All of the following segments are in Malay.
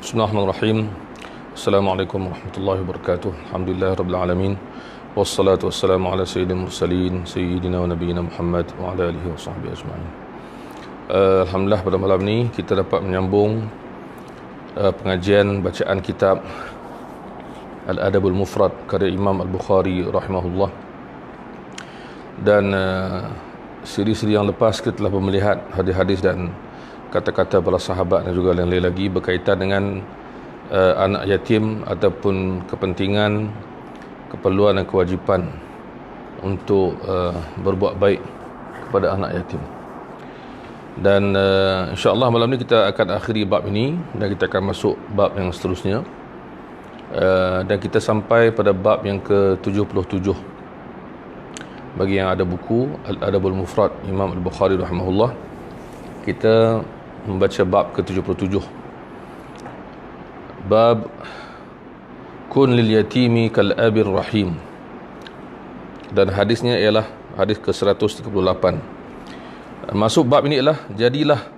Bismillahirrahmanirrahim. Assalamualaikum warahmatullahi wabarakatuh. Alhamdulillah rabbil alamin. Wassalatu wassalamu ala sayyidil mursalin sayyidina wa nabiyyina Muhammad wa ala alihi wa sahbihi ajma'in. Alhamdulillah pada malam ni kita dapat menyambung pengajian bacaan kitab Al-Adabul Mufrad karya Imam Al-Bukhari rahimahullah. Dan siri-siri yang lepas kita telah melihat hadis-hadis dan kata-kata para sahabat dan juga lain-lain lagi berkaitan dengan anak yatim ataupun kepentingan, keperluan dan kewajipan untuk berbuat baik kepada anak yatim. Dan insya-Allah malam ni kita akan akhiri bab ini dan kita akan masuk bab yang seterusnya. Dan kita sampai pada bab yang ke-77. Bagi yang ada buku Al-Adabul Mufrad Imam Al-Bukhari rahimahullah, kita membaca bab ke-77. Bab Kun lil yatimi kal abir rahim. Dan hadisnya ialah hadis ke-138. Masuk bab ini ialah jadilah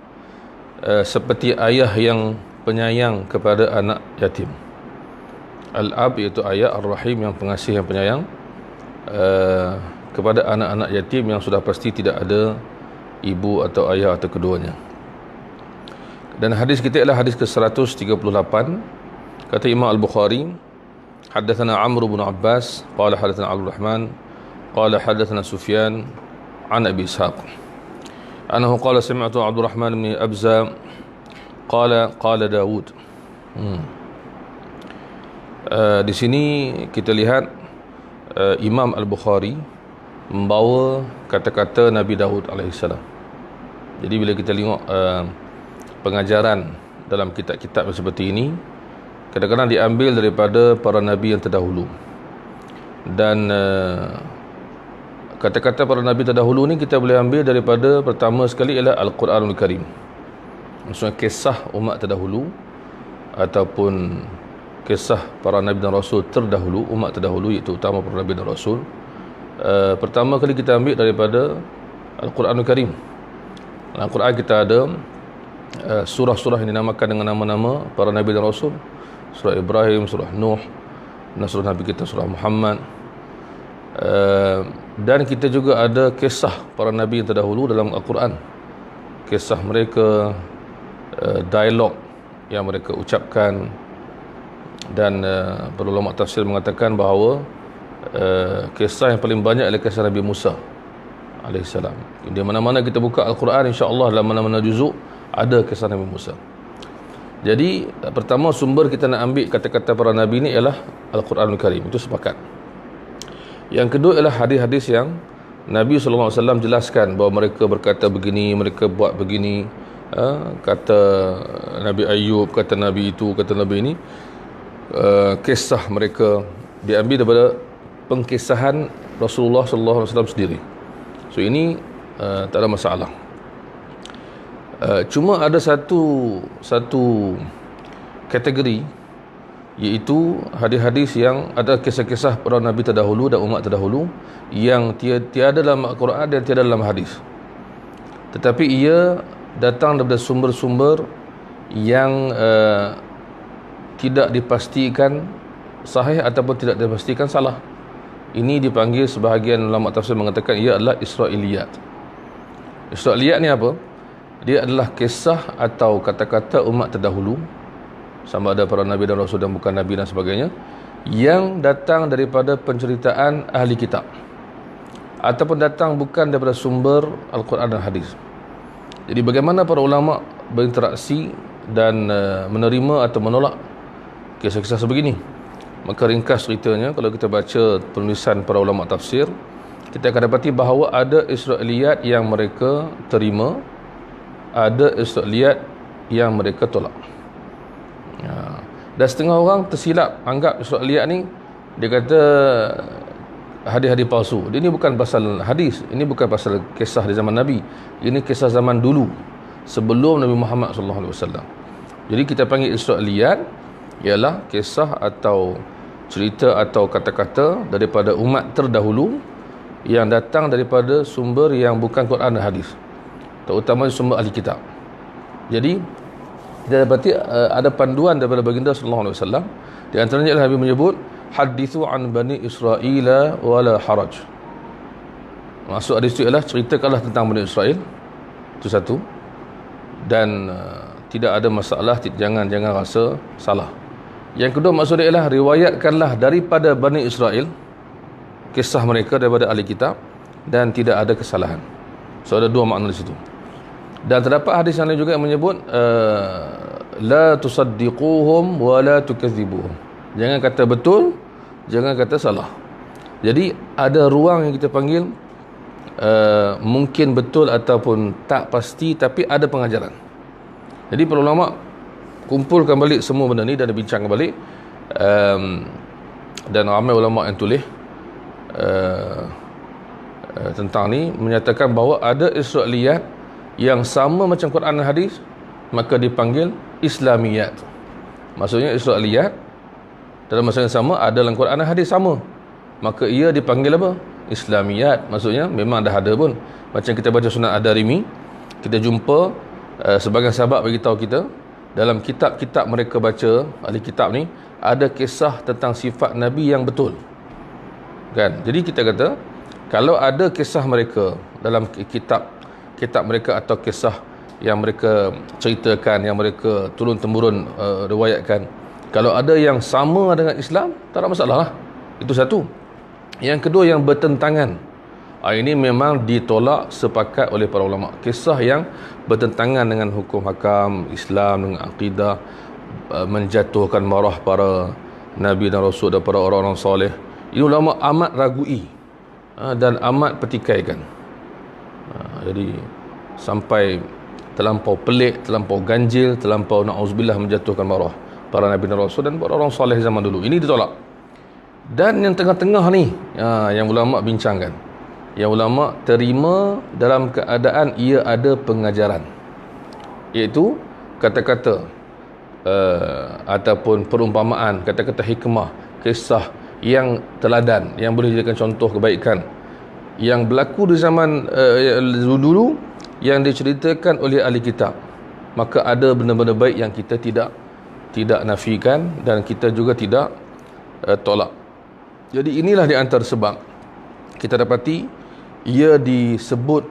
seperti ayah yang penyayang kepada anak yatim. Al-ab iaitu ayah, ar-rahim yang pengasih yang penyayang kepada anak-anak yatim yang sudah pasti tidak ada ibu atau ayah atau keduanya. Dan hadis kita ialah hadis ke-138. Kata Imam Al-Bukhari, haddatsana Amr bin Abbas qala haddatsana Abdul Rahman qala haddatsana Sufyan an Abi Ishaq annahu qala sami'tu Abdul Rahman bin Abza qala Daud. Di sini kita lihat Imam Al-Bukhari membawa kata-kata Nabi Daud alaihissalam. Jadi bila kita tengok pengajaran dalam kitab-kitab seperti ini, kadang-kadang diambil daripada para nabi yang terdahulu. Dan kata-kata para nabi terdahulu ni kita boleh ambil daripada, pertama sekali ialah Al-Quranul Karim, maksudnya kisah umat terdahulu ataupun kisah para nabi dan rasul terdahulu, umat terdahulu iaitu utama para nabi dan rasul. Pertama kali kita ambil daripada Al-Quranul Karim. Dalam Al-Quran kita ada surah-surah yang dinamakan dengan nama-nama para nabi dan rasul. Surah Ibrahim, surah Nuh, dan surah Nabi kita surah Muhammad. Dan kita juga ada kisah para nabi yang terdahulu dalam Al-Quran. Kisah mereka, dialog yang mereka ucapkan. Dan para ulama tafsir mengatakan bahawa kisah yang paling banyak adalah kisah Nabi Musa alaihissalam. Di mana-mana kita buka Al-Quran, insya-Allah dalam mana-mana juzuk ada kisah Nabi Musa. Jadi pertama sumber kita nak ambil kata-kata para nabi ni ialah Al-Quranul Karim, itu sepakat. Yang kedua ialah hadis-hadis yang Nabi SAW jelaskan bahawa mereka berkata begini, mereka buat begini. Kata Nabi Ayub, kata Nabi itu, kata Nabi ini. Kisah mereka diambil daripada pengkisahan Rasulullah SAW sendiri. So ini tak ada masalah. Cuma ada satu kategori, iaitu hadis-hadis yang ada kisah-kisah para nabi terdahulu dan umat terdahulu yang tiada dalam Al-Quran dan tiada dalam hadis, tetapi ia datang daripada sumber-sumber yang tidak dipastikan sahih ataupun tidak dipastikan salah. Ini dipanggil, sebahagian ulama tafsir mengatakan ia adalah Israiliyat. Israiliyat ni apa? Dia adalah kisah atau kata-kata umat terdahulu, sama ada para nabi dan rasul dan bukan nabi dan sebagainya, yang datang daripada penceritaan ahli kitab ataupun datang bukan daripada sumber Al-Quran dan hadis. Jadi bagaimana para ulama berinteraksi dan menerima atau menolak kisah-kisah sebegini? Maka ringkas ceritanya, kalau kita baca penulisan para ulama tafsir, kita akan dapati bahawa ada Israiliyat yang mereka terima, ada Israiliyat yang mereka tolak. Dan setengah orang tersilap anggap Israiliyat ni, dia kata hadis-hadis palsu. Ini bukan pasal hadis, ini bukan pasal kisah di zaman Nabi, ini kisah zaman dulu sebelum Nabi Muhammad SAW. Jadi kita panggil Israiliyat ialah kisah atau cerita atau kata-kata daripada umat terdahulu yang datang daripada sumber yang bukan Quran dan hadis, terutama sumber ahli kitab. Jadi Kita dapati ada panduan daripada baginda sallallahu alaihi wasallam. Di antaranya Nabi menyebut hadithu an bani Israila wala haraj. Maksud hadis itu ialah ceritakanlah tentang Bani Israel. Itu satu. Dan tidak ada masalah, jangan rasa salah. Yang kedua maksudnya ialah riwayatkanlah daripada Bani Israel kisah mereka daripada ahli kitab dan tidak ada kesalahan. So ada dua makna di situ. Dan terdapat hadis yang lain juga yang menyebut la tusaddiquhum wa la tukadzibuhum. Jangan kata betul, jangan kata salah. Jadi ada ruang yang kita panggil mungkin betul ataupun tak pasti, tapi ada pengajaran. Jadi para ulama kumpulkan balik semua benda ni dan bincangkan balik, dan ramai ulama yang tulis tentang ni, menyatakan bahawa ada Israiliyat yang sama macam Quran dan hadis, maka dipanggil Islamiyat. Maksudnya Israiliyat dalam masa yang sama ada dalam Quran dan hadis sama, maka ia dipanggil apa? Islamiyat. Maksudnya memang dah ada pun. Macam kita baca Sunan Ad-Darimi, kita jumpa sebagian sahabat beritahu kita dalam kitab-kitab mereka baca, ahli kitab ni, ada kisah tentang sifat Nabi yang betul, kan? Jadi kita kata kalau ada kisah mereka dalam kitab mereka atau kisah yang mereka ceritakan, yang mereka turun-temurun riwayatkan, kalau ada yang sama dengan Islam, tak ada masalah lah. Itu satu. Yang kedua, yang bertentangan, ini memang ditolak sepakat oleh para ulama. Kisah yang bertentangan dengan hukum hakam Islam, dengan akidah, menjatuhkan marah para Nabi dan Rasul dan para orang-orang soleh, ini ulama amat ragui dan amat petikaikan. Jadi sampai terlampau pelik, terlampau ganjil, terlampau na'udzubillah menjatuhkan marah para Nabi dan Rasul dan para orang soleh zaman dulu. Ini ditolak. Dan yang tengah-tengah ni, yang ulama bincangkan, yang ulama terima dalam keadaan ia ada pengajaran, iaitu kata-kata ataupun perumpamaan, kata-kata hikmah, kisah yang teladan, yang boleh dijadikan contoh kebaikan, yang berlaku di zaman dulu, yang diceritakan oleh ahli kitab. Maka ada benda-benda baik yang kita tidak nafikan dan kita juga tidak tolak. Jadi inilah di antara sebab kita dapati ia disebut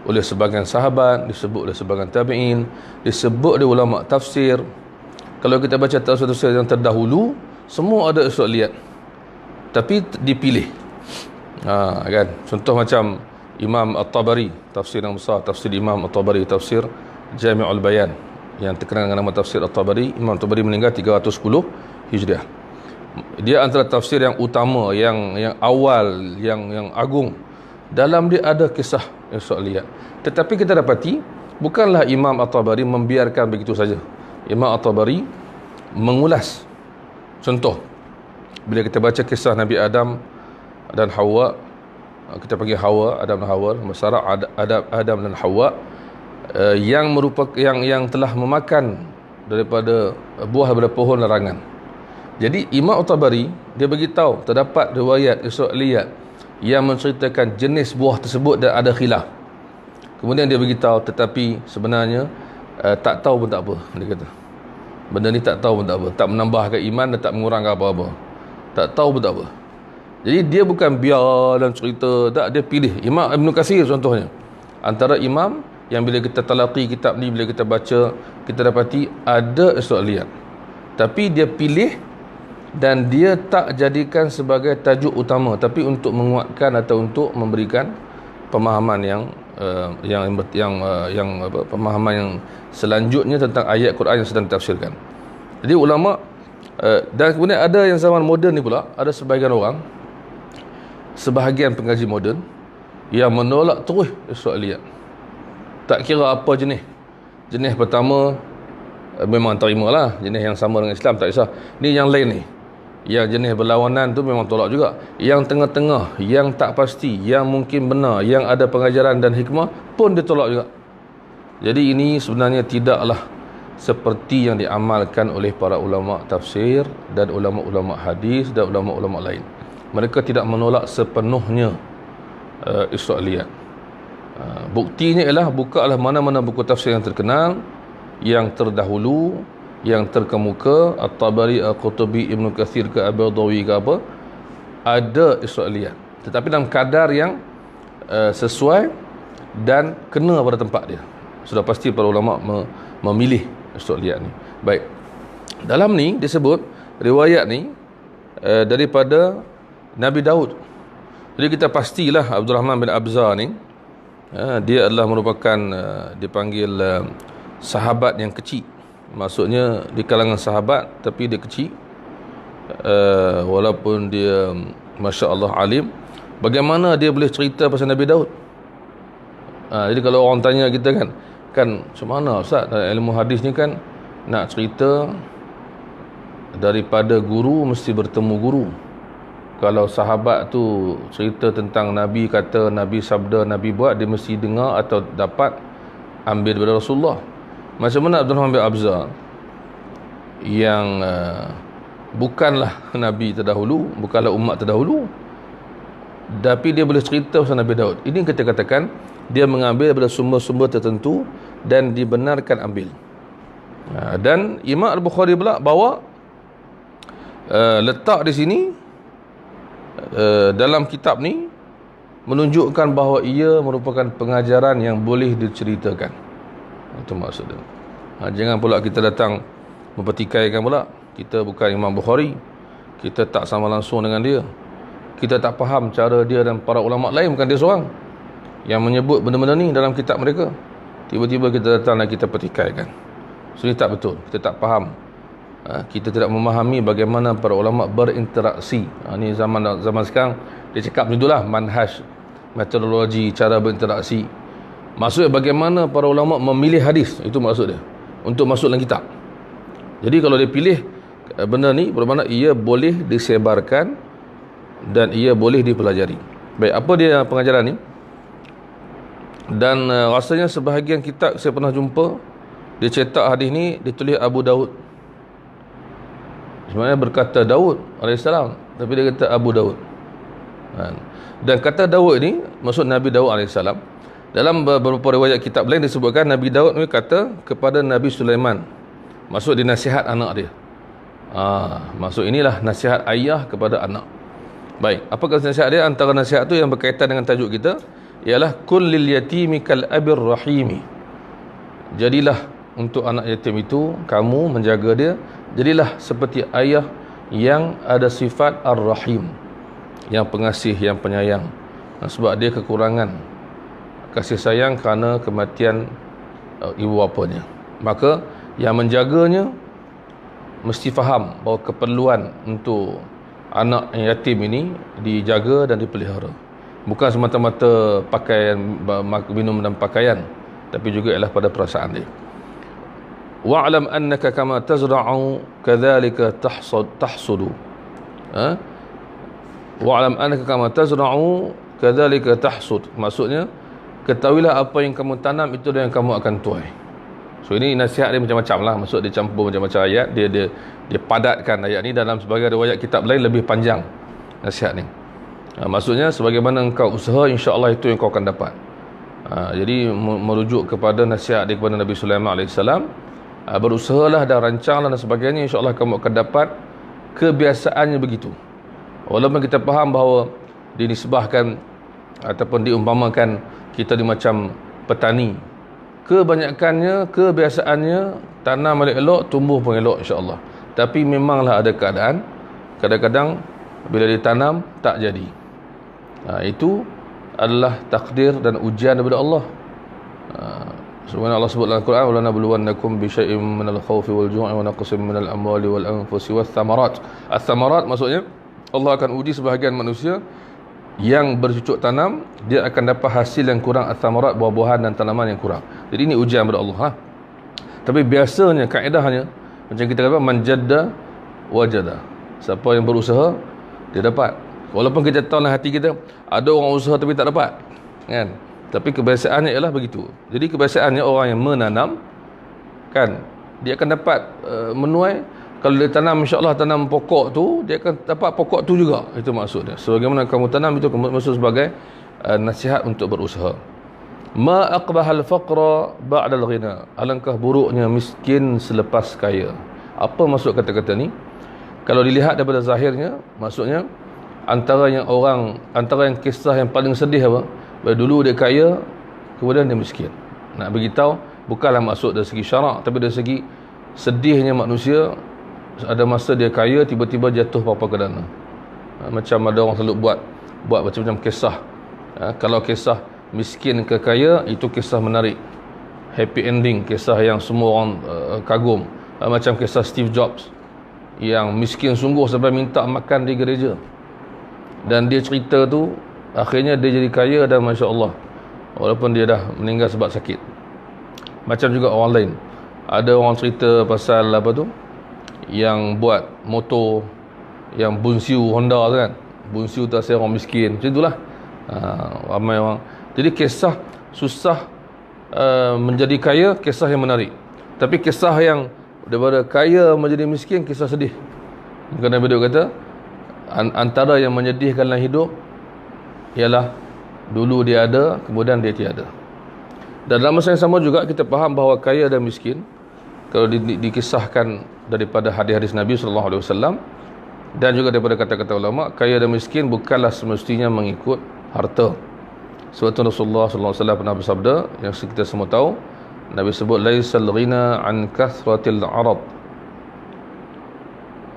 oleh sebagian sahabat, disebut oleh sebagian tabi'in, disebut oleh ulama tafsir. Kalau kita baca tafsir yang terdahulu, semua ada Israiliyat, tapi dipilih. Kan? Contoh macam Imam At-Tabari, tafsir yang besar, tafsir Imam At-Tabari, tafsir Jami'ul Bayan, yang terkenal dengan nama tafsir At-Tabari. Imam At-Tabari meninggal 310 Hijriah. Dia antara tafsir yang utama, yang awal, yang agung. Dalam dia ada kisah Israiliyat. Tetapi kita dapati bukanlah Imam At-Tabari membiarkan begitu saja. Imam At-Tabari mengulas. Contoh, bila kita baca kisah Nabi Adam dan Hawa, kita panggil Hawa, Adam dan Hawa, masyarakat Adam dan Hawa, yang merupakan yang telah memakan daripada buah daripada pohon larangan. Jadi Imam At-Tabari dia beritahu terdapat riwayat Israiliyat yang menceritakan jenis buah tersebut dan ada khilaf. Kemudian dia beritahu, tetapi sebenarnya tak tahu pun tak apa, dia kata. Benda ni tak tahu pun tak apa, tak menambahkan iman dan tak mengurangkan apa-apa. Tak tahu pun tak apa. Jadi dia bukan biar dan cerita, tak, dia pilih. Imam Ibn Katsir contohnya, antara imam yang bila kita talaqi kitab ni, bila kita baca, kita dapati ada Israiliyat, tapi dia pilih dan dia tak jadikan sebagai tajuk utama, tapi untuk menguatkan atau untuk memberikan pemahaman pemahaman yang selanjutnya tentang ayat Quran yang sedang ditafsirkan. Jadi ulama dan kemudian ada yang zaman moden ni pula, ada sebahagian pengaji moden yang menolak terus Israiliyat. Tak kira apa jenis. Jenis pertama memang terimalah, jenis yang sama dengan Islam tak kisah. Ni yang lain ni, yang jenis berlawanan tu memang tolak juga. Yang tengah-tengah, yang tak pasti, yang mungkin benar, yang ada pengajaran dan hikmah pun ditolak juga. Jadi ini sebenarnya tidaklah seperti yang diamalkan oleh para ulama tafsir dan ulama-ulama hadis dan ulama-ulama lain. Mereka tidak menolak sepenuhnya Israiliyat. Buktinya ialah bukalah mana-mana buku tafsir yang terkenal, yang terdahulu, yang terkemuka, At-Tabari, Al-Qurtubi, Ibnu Katsir ke Al-Badawi ke apa, ada Israiliyat, tetapi dalam kadar yang sesuai dan kena pada tempat dia. Sudah pasti para ulama memilih Israiliyat ni. Baik, dalam ni disebut riwayat ni daripada Nabi Daud. Jadi kita pastilah Abdul Rahman bin Abza ni dia adalah merupakan dipanggil sahabat yang kecil. Maksudnya di kalangan sahabat tapi dia kecil, walaupun dia Masya Allah alim. Bagaimana dia boleh cerita pasal Nabi Daud? Jadi kalau orang tanya kita kan macam mana Ustaz, ilmu hadis ni kan nak cerita daripada guru mesti bertemu guru. Kalau sahabat tu cerita tentang Nabi, kata Nabi sabda, Nabi buat, dia mesti dengar atau dapat ambil daripada Rasulullah. Macam mana Abdul Rahman bin Abza yang bukanlah Nabi terdahulu, bukanlah umat terdahulu, tapi dia boleh cerita pasal Nabi Daud. Ini kita katakan dia mengambil daripada sumber-sumber tertentu dan dibenarkan ambil. Dan Imam Al-Bukhari pula bawa letak di sini dalam kitab ni menunjukkan bahawa ia merupakan pengajaran yang boleh diceritakan. Itu maksudnya. Jangan pula kita datang mempertikaikan pula. Kita bukan Imam Bukhari, kita tak sama langsung dengan dia, kita tak faham cara dia dan para ulama lain, bukan dia seorang yang menyebut benda-benda ni dalam kitab mereka. Tiba-tiba kita datang dan kita pertikaikan. So ini tak betul, kita tak faham. Kita tidak memahami bagaimana para ulama berinteraksi. Ini zaman sekarang dia cakap macam itulah, manhaj, metodologi, cara berinteraksi. Maksudnya bagaimana para ulama memilih hadis, itu maksud dia, untuk masuk dalam kitab. Jadi kalau dia pilih benda ni, bermakna ia boleh disebarkan dan ia boleh dipelajari. Baik, apa dia pengajaran ni? Dan rasanya sebahagian kitab saya pernah jumpa, dia cetak hadis ni ditulis Abu Daud. Sebenarnya berkata Daud alaihissalam, tapi dia kata Abu Daud. Dan kata Daud ni maksud Nabi Daud alaihissalam. Dalam beberapa riwayat kitab lain disebutkan Nabi Daud ni kata kepada Nabi Sulaiman. Maksud dia nasihat anak dia. Maksud inilah nasihat ayah kepada anak. Baik, apakah nasihat dia? Antara nasihat tu yang berkaitan dengan tajuk kita ialah kul lil yatimi kal abir rahimi. Jadilah untuk anak yatim itu, kamu menjaga dia, jadilah seperti ayah yang ada sifat ar-rahim, yang pengasih, yang penyayang. Sebab dia kekurangan kasih sayang kerana kematian ibu bapanya. Maka yang menjaganya mesti faham bahawa keperluan untuk anak yang yatim ini dijaga dan dipelihara. Bukan semata-mata pakaian, minum dan pakaian, tapi juga ialah pada perasaan dia. Wa'lam annaka kama tazra'u kadzalika tahsudu. Wa'lam annaka kama tazra'u kadzalika tahsud. Maksudnya, ketahuilah apa yang kamu tanam itu yang kamu akan tuai. So ini nasihat dia macam-macam lah. Maksud dia campur macam-macam ayat. Dia padatkan ayat ni. Dalam sebagai riwayat kitab lain lebih panjang nasihat ni. Maksudnya sebagaimana engkau usaha, insya-Allah itu yang kau akan dapat. Jadi merujuk kepada nasihat dia kepada Nabi Sulaiman alaihissalam. Berusahalah dan rancanglah dan sebagainya, insya-Allah kamu akan dapat. Kebiasaannya begitu. Walaupun kita faham bahawa dinisbahkan ataupun diumpamakan kita di macam petani, kebanyakannya, kebiasaannya tanam elok, tumbuh pun elok insya-Allah. Tapi memanglah ada keadaan kadang-kadang bila ditanam tak jadi. Itu adalah takdir dan ujian daripada Allah. Sebenarnya Allah sebut dalam Al-Quran, "Wa lanabluwannakum bi syai'in minal khawfi wal ju'i wa naqsin minal amwali wal anfusi wath thamarat." Ath-thamarat maksudnya Allah akan uji sebahagian manusia yang bercucuk tanam, dia akan dapat hasil yang kurang, ath-thamarat, buah-buahan dan tanaman yang kurang. Jadi ini ujian daripada Allah. Tapi biasanya, kaedahnya, macam kita kata, man jadda wajada. Siapa yang berusaha, dia dapat. Walaupun kita tahu dalam hati kita ada orang usaha tapi tak dapat, kan? Tapi kebiasaannya ialah begitu. Jadi kebiasaannya orang yang menanam, kan, dia akan dapat menuai. Kalau dia tanam, insya-Allah tanam pokok tu, dia akan dapat pokok tu juga. Itu maksudnya. Sebagaimana kamu tanam, itu maksud sebagai nasihat untuk berusaha. Ma aqbahal faqra ba'dal ghina. Alangkah buruknya miskin selepas kaya. Apa maksud kata-kata ni? Kalau dilihat daripada zahirnya, maksudnya antara yang kisah yang paling sedih apa? Dulu dia kaya, kemudian dia miskin. Nak beritahu bukanlah maksud dari segi syarak, tapi dari segi sedihnya manusia. Ada masa dia kaya, tiba-tiba jatuh papa ke dana. Macam ada orang selalu buat macam-macam kisah. Kalau kisah miskin ke kaya, itu kisah menarik, happy ending, kisah yang semua orang kagum. Macam kisah Steve Jobs yang miskin sungguh sampai minta makan di gereja, dan dia cerita tu akhirnya dia jadi kaya, dan Masya Allah, walaupun dia dah meninggal sebab sakit. Macam juga orang lain, ada orang cerita pasal apa tu, yang buat motor yang bunsiu Honda tu kan, bunsiu tu asal orang miskin, macam itulah. Ramai orang. Jadi kisah susah menjadi kaya, kisah yang menarik. Tapi kisah yang daripada kaya menjadi miskin, kisah sedih. Kerana Nabi kata antara yang menyedihkan dalam hidup ialah dulu dia ada, kemudian dia tiada. Dan dalam masa yang sama juga kita faham bahawa kaya dan miskin, kalau dikisahkan daripada hadis-hadis Nabi SAW dan juga daripada kata-kata ulama, kaya dan miskin bukanlah semestinya mengikut harta. Sebab itu Rasulullah SAW pernah bersabda, yang kita semua tahu, Nabi sebut, laisal ghina an kathratil arad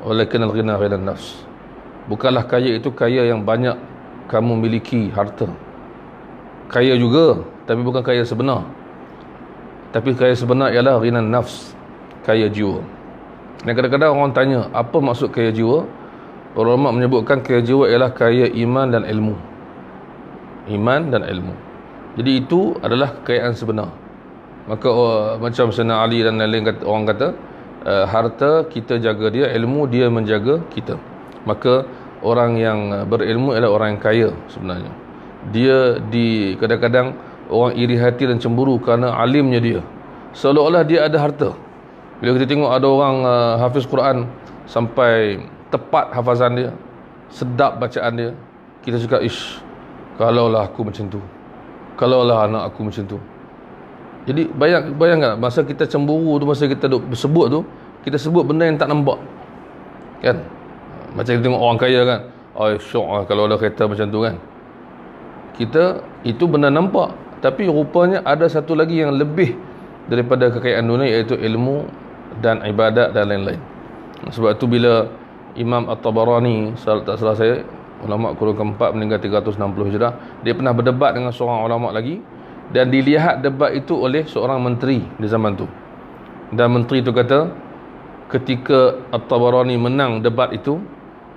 walakin al ghina ghina nafs. Bukanlah kaya itu kaya yang banyak kamu miliki harta. Kaya juga, tapi bukan kaya sebenar. Tapi kaya sebenar ialah ghina nafs, kaya jiwa. Dan kadang-kadang orang tanya, apa maksud kaya jiwa? Para ulama menyebutkan kaya jiwa ialah kaya iman dan ilmu. Iman dan ilmu. Jadi itu adalah kekayaan sebenar. Maka macam Sayyidina Ali dan lain-lain orang kata, harta kita jaga dia, ilmu dia menjaga kita. Maka orang yang berilmu adalah orang yang kaya sebenarnya. Dia kadang-kadang orang iri hati dan cemburu kerana alimnya dia, seolah-olah dia ada harta. Bila kita tengok ada orang hafiz Quran sampai tepat hafazan dia, sedap bacaan dia, kita cakap, ish, kalaulah aku macam tu, kalaulah anak aku macam tu. Jadi bayangkan masa kita cemburu tu, masa kita duk sebut tu, kita sebut benda yang tak nampak, kan? Macam kita tengok orang kaya kan, oh syok lah kalau ada kereta macam tu kan. Kita itu benda nampak, tapi rupanya ada satu lagi yang lebih daripada kekayaan dunia, iaitu ilmu dan ibadat dan lain-lain. Sebab itu bila Imam At-Tabarani, tak salah saya, ulama kurun keempat, meninggal 360 Hijrah, dia pernah berdebat dengan seorang ulama lagi, dan dilihat debat itu oleh seorang menteri di zaman tu. Dan menteri itu kata, ketika At-Tabarani menang debat itu,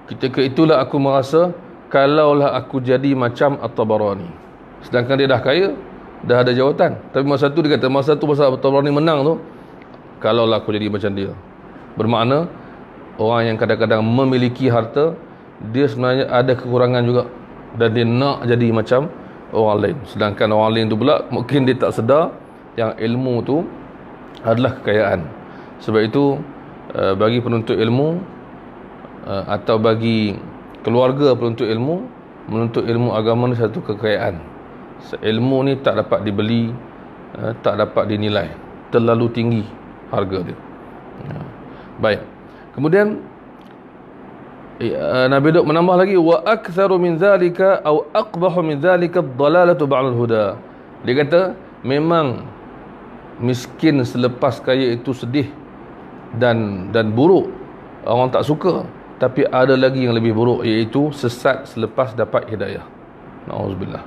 ketika itulah aku merasa kalaulah aku jadi macam At-Tabarani. Sedangkan dia dah kaya, dah ada jawatan, tapi masa tu dia kata, masa tu masa At-Tabarani menang tu, kalaulah aku jadi macam dia. Bermakna orang yang kadang-kadang memiliki harta, dia sebenarnya ada kekurangan juga, dan dia nak jadi macam orang lain. Sedangkan orang lain tu pula mungkin dia tak sedar yang ilmu tu adalah kekayaan. Sebab itu bagi penuntut ilmu atau bagi keluarga penuntut ilmu, menuntut ilmu agama ni satu kekayaan. Ilmu ni tak dapat dibeli, tak dapat dinilai, terlalu tinggi harga dia. Baik. Kemudian Nabi Duk menambah lagi, wa aktsaru min zalika au aqbahu min zalika ad-dalalatu ba'da al-huda. Dia kata memang miskin selepas kaya itu sedih dan buruk, orang tak suka, tapi ada lagi yang lebih buruk, iaitu sesat selepas dapat hidayah. Nauzubillah.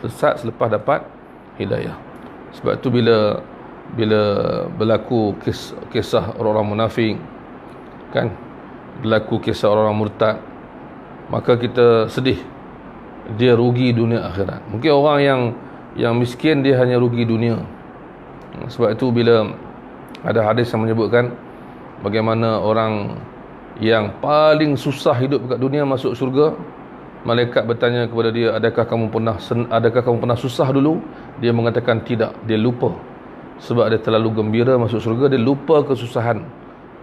Sesat selepas dapat hidayah. Sebab tu bila berlaku kisah orang-orang munafik, kan, berlaku kisah orang murtad, maka kita sedih, dia rugi dunia akhirat. Mungkin orang yang miskin dia hanya rugi dunia. Sebab itu bila ada hadis yang menyebutkan bagaimana orang yang paling susah hidup dekat dunia masuk syurga, malaikat bertanya kepada dia, adakah kamu pernah susah dulu? Dia mengatakan tidak, dia lupa. Sebab dia terlalu gembira masuk syurga, dia lupa kesusahan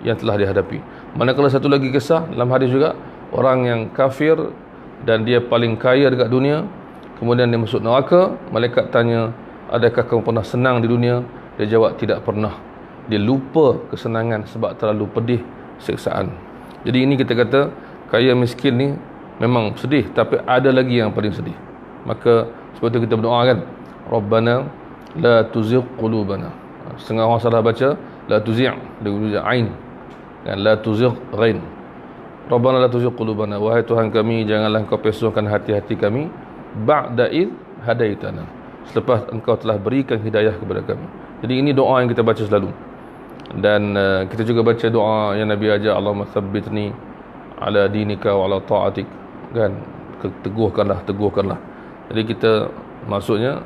yang telah dihadapi. Manakala satu lagi kisah dalam hadis juga, orang yang kafir dan dia paling kaya dekat dunia, kemudian dia masuk neraka, malaikat tanya, adakah kamu pernah senang di dunia? Dia jawab, tidak pernah. Dia lupa kesenangan sebab terlalu pedih siksaan. Jadi ini kita kata kaya miskin ni memang sedih, tapi ada lagi yang paling sedih. Maka sebab itu kita berdoa kan, Rabbana la tuzigh qulubana. Setengah orang salah baca la tuzigh dengan ain, kan, la tuzigh ghain. Rabbana la tuzigh qulubana, wahai Tuhan kami, janganlah Engkau pesuhkan hati-hati kami ba'da id hadaitana, selepas Engkau telah berikan hidayah kepada kami. Jadi ini doa yang kita baca selalu. Dan kita juga baca doa yang Nabi ajar, Allahumma tsabbitni ala dinika wa ala ta'atik, kan, teguhkanlah. Jadi kita, maksudnya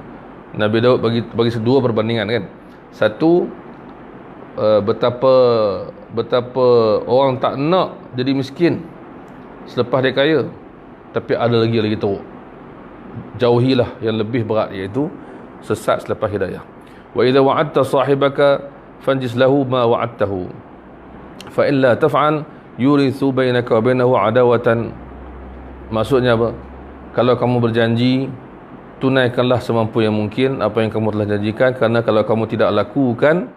Nabi Daud bagi dua perbandingan kan. Satu, betapa orang tak nak jadi miskin selepas dia kaya, tapi ada lagi teruk. Jauhilah yang lebih berat, iaitu sesat selepas hidayah. Wa idza wa'adta sahibaka fanjis lahu ma wa'adtahu fa illa taf'al yurithu bainaka wa bainahu adawatan. Maksudnya apa? Kalau kamu berjanji, tunaikanlah semampu yang mungkin apa yang kamu telah janjikan, kerana kalau kamu tidak lakukan,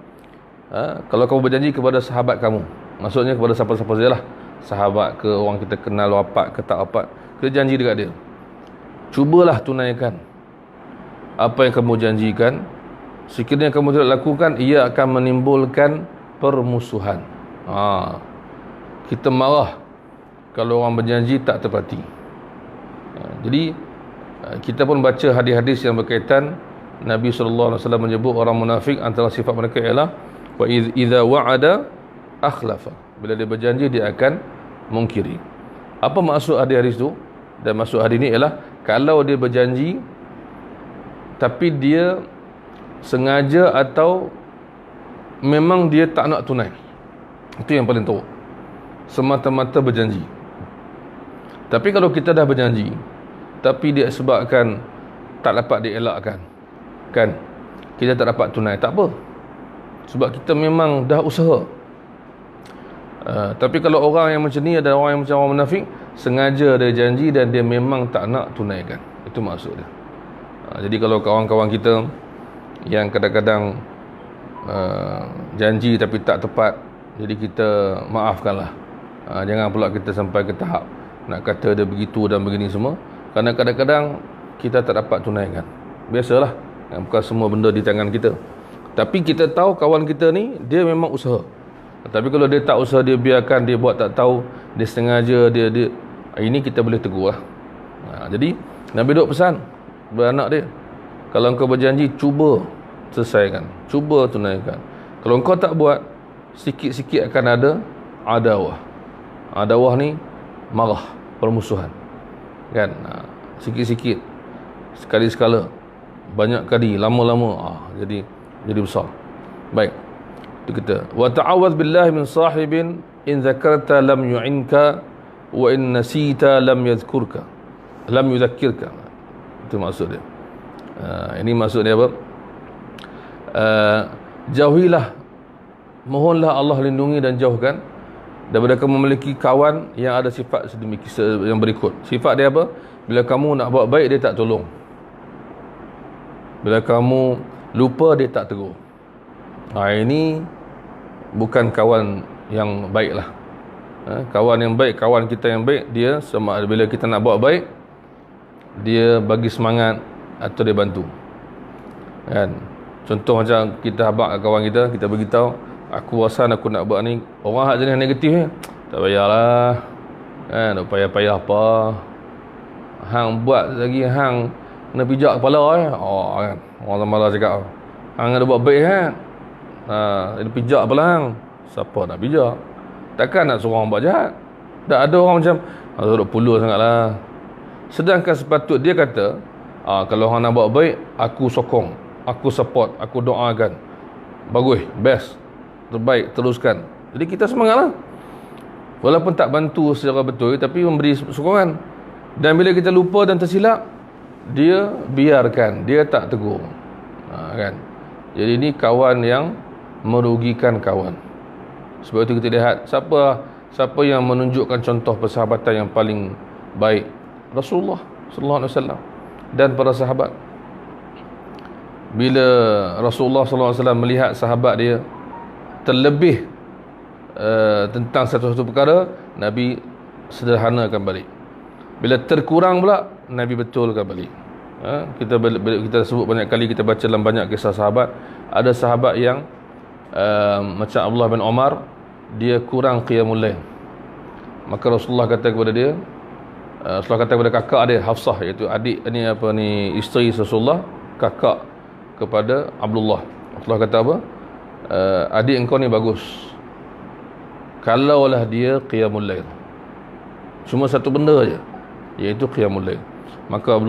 kalau kamu berjanji kepada sahabat kamu, maksudnya kepada siapa-siapa sajalah, sahabat ke, orang kita kenal, wafat ke tak wafat, kita janji dekat dia, cubalah tunaikan apa yang kamu janjikan. Sekiranya kamu tidak lakukan, ia akan menimbulkan permusuhan. Kita marah kalau orang berjanji tak tepati. Jadi kita pun baca hadis-hadis yang berkaitan. Nabi SAW menyebut orang munafik, antara sifat mereka ialah wa idza wa'ada akhlafa, bila dia berjanji dia akan mungkiri. Apa maksud hadis tu? Dan maksud hadis ni ialah, kalau dia berjanji tapi dia sengaja atau memang dia tak nak tunai, itu yang paling teruk. Semata-mata berjanji. Tapi kalau kita dah berjanji tapi dia sebabkan tak dapat dielakkan, kan, kita tak dapat tunai, tak apa, sebab kita memang dah usaha. Tapi kalau orang yang macam ni, ada orang yang macam orang munafik, sengaja dia janji dan dia memang tak nak tunaikan, itu maksud dia. Jadi kalau kawan-kawan kita yang kadang-kadang janji tapi tak tepat, jadi kita maafkanlah. Jangan pula kita sampai ke tahap nak kata dia begitu dan begini semua, kerana kadang-kadang kita tak dapat tunaikan. Biasalah, bukan semua benda di tangan kita. Tapi kita tahu kawan kita ni dia memang usaha. Tapi kalau dia tak usaha, dia biarkan, dia buat tak tahu, dia sengaja, dia ini kita boleh tegur lah. Jadi Nabi Daud pesan beranak dia, kalau engkau berjanji, cuba selesaikan, cuba tunaikan. Kalau engkau tak buat, sikit-sikit akan ada adawah. Adawah ni marah, permusuhan, kan. Sikit-sikit, sekali-sekala, banyak kali, lama-lama, jadi besar. Baik, itu kita. Wa ta'awwadz billahi min sahibin in zakarta lam yu'inka wa in nasita lam yadhkurka, lam yudhakkirka. Itu maksud dia. Ini maksud dia apa? Jauhilah, mohonlah Allah lindungi dan jauhkan daripada kamu memiliki kawan yang ada sifat sedemikian yang berikut. Sifat dia apa? Bila kamu nak buat baik, dia tak tolong. Bila kamu lupa, dia tak tegur. Ini bukan kawan yang baik lah. Kawan yang baik, kawan kita yang baik, dia sama bila kita nak buat baik, dia bagi semangat atau dia bantu, kan. Contoh macam kita habaq kawan kita, kita beritahu, aku rasa aku nak buat ni, orang hak jenis negatif ni, tak payahlah, kan, tak payah apa, hang buat lagi, hang kena pijak kepala kan, orang malah cakap, hang ada buat baik kan, dia pijak kepala hang, siapa nak pijak? Takkan nak suruh orang buat jahat. Tak ada orang macam duduk puluh sangatlah. Sedangkan sepatut dia kata, kalau orang nak buat baik, aku sokong, aku support, aku doakan, bagus, best, terbaik, teruskan. Jadi kita semangatlah, walaupun tak bantu secara betul, tapi memberi sokongan. Dan bila kita lupa dan tersilap, dia biarkan, dia tak tegur, kan. Jadi ini kawan yang merugikan kawan. Sebab itu kita lihat siapa yang menunjukkan contoh persahabatan yang paling baik? Rasulullah sallallahu alaihi wasallam dan para sahabat. bila Rasulullah SAW melihat sahabat dia terlebih tentang satu-satu perkara, Nabi sederhanakan balik. Bila terkurang pula, Nabi betulkan balik. Kita sebut banyak kali, kita baca dalam banyak kisah sahabat. Ada sahabat yang macam Abdullah bin Umar, dia kurang qiyamul lail. Maka Rasulullah kata kepada dia, Rasulullah kata kepada kakak dia Hafsah, iaitu adik isteri Rasulullah, kakak kepada Abdullah. Rasulullah kata apa? Adik engkau ni bagus, kalaulah dia qiyamul lail, cuma satu benda je, iaitu qiyamul lail. Maka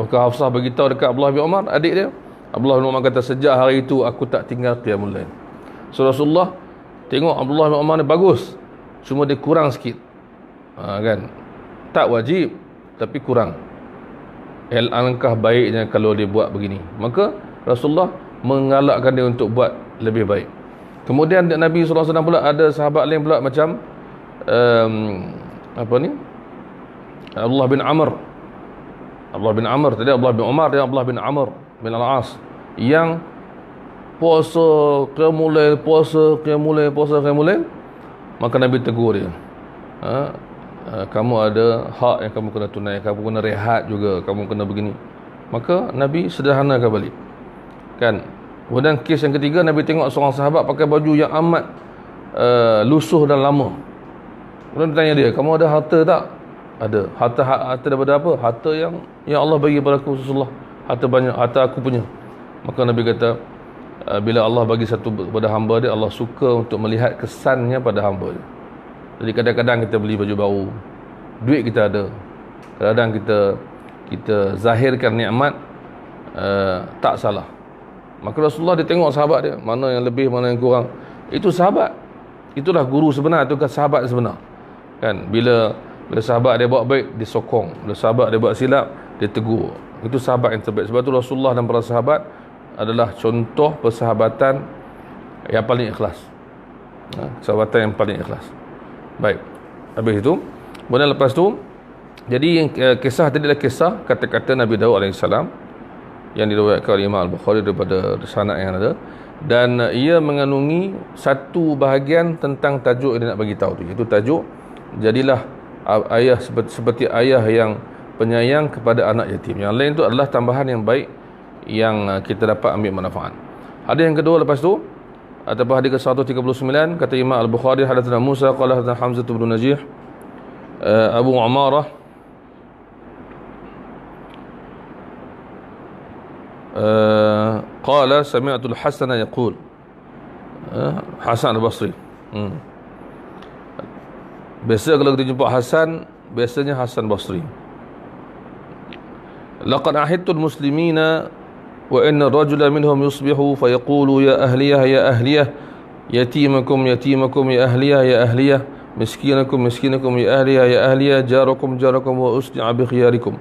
Hafsah beritahu dekat Abdullah bin Umar, adik dia. Abdullah bin Umar kata, sejak hari itu aku tak tinggal qiyamul lail. So Rasulullah tengok Abdullah bin Umar ni bagus, cuma dia kurang sikit. Kan? Tak wajib, tapi kurang. Alangkah baiknya kalau dia buat begini. Maka Rasulullah mengalakkan dia untuk buat lebih baik. Kemudian Nabi SAW pula ada sahabat lain pula macam Abdullah bin Amr. Tadi Abdullah bin Umar dan Abdullah bin Amr bin Al-As, yang puasa qiyamul lail. Maka Nabi tegur dia, kamu ada hak yang kamu kena tunai, kamu kena rehat juga, kamu kena begini. Maka Nabi sederhanakan balik, kan. Kemudian kes yang ketiga, Nabi tengok seorang sahabat pakai baju yang amat lusuh dan lama. Kemudian tanya dia, kamu ada harta tak? Ada. Harta daripada apa? Harta yang Allah bagi kepada aku, Rasulullah. Harta banyak, harta aku punya. Maka Nabi kata, bila Allah bagi satu kepada hamba dia, Allah suka untuk melihat kesannya pada hamba dia. Jadi kadang-kadang kita beli baju baru, duit kita ada, kadang-kadang kita zahirkan nikmat, tak salah. Maka Rasulullah dia tengok sahabat dia, mana yang lebih, mana yang kurang. Itu sahabat, itulah guru sebenar, itu kan sahabat sebenar, kan. Bila sahabat dia buat baik, dia sokong. Bila sahabat dia buat silap, dia tegur. Itu sahabat yang terbaik. Sebab tu Rasulullah dan para sahabat adalah contoh persahabatan yang paling ikhlas. Persahabatan yang paling ikhlas. Baik, habis itu, kemudian lepas tu, jadi kisah tadi adalah kisah kata-kata Nabi Daud AS yang diriwayatkan oleh Imam Al-Bukhari daripada sanad yang ada, dan ia mengandungi satu bahagian tentang tajuk yang dia nak bagi tahu tu, iaitu tajuk jadilah ayah seperti ayah yang penyayang kepada anak yatim. Yang lain tu adalah tambahan yang baik yang kita dapat ambil manfaat. Hadis yang kedua lepas tu, ataupun hadis ke-139, kata Imam Al-Bukhari, hadatsana Musa qala hadatsana Hamzah bin Najih Abu Umarah qala sami'tu al-Hasan yaqul, Hasan al-Basri. Biasa kalau kita jumpa Hasan, biasanya Hasan Basri. Laqad ahidtu al-muslimina wa inna ar-rajula minhum yusbihu fa yaqulu ya ahliyah ya ahliyah, yatimakum yatimakum ya ahliyah ya ahliyah, miskinakum miskinakum ya ahliyah ya ahliyah, jarakum jarakum wa usni'a bi khiyarikum.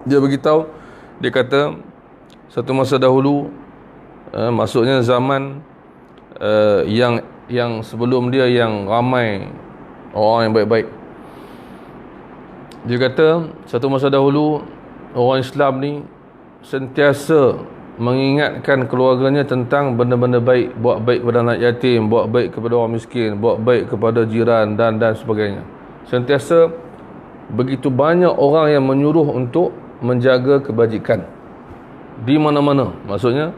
Dia beritahu, dia kata satu masa dahulu, maksudnya zaman yang sebelum dia, yang ramai orang yang baik-baik. Dia kata satu masa dahulu orang Islam ni sentiasa mengingatkan keluarganya tentang benda-benda baik, buat baik kepada anak yatim, buat baik kepada orang miskin, buat baik kepada jiran dan sebagainya. Sentiasa begitu banyak orang yang menyuruh untuk menjaga kebajikan di mana-mana. Maksudnya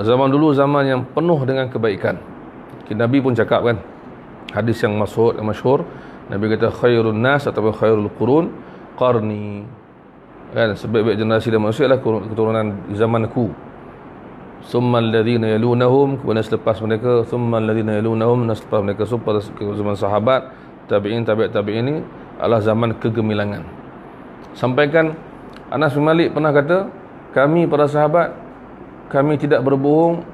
zaman dulu zaman yang penuh dengan kebaikan. Nabi pun cakap kan, hadis yang masyhur, Nabi kata khairun nas atau khairul qurun qarni, kan, sebaik-baik generasi dan manusia adalah keturunan zamanku. Summa alladhina yalunahum, kemudian selepas mereka, summa alladhina yalunahum, selepas mereka. So pada zaman sahabat, tabi'in, tabi'in ini adalah zaman kegemilangan. Sampaikan Anas bin Malik pernah kata, kami para sahabat, kami tidak berbohong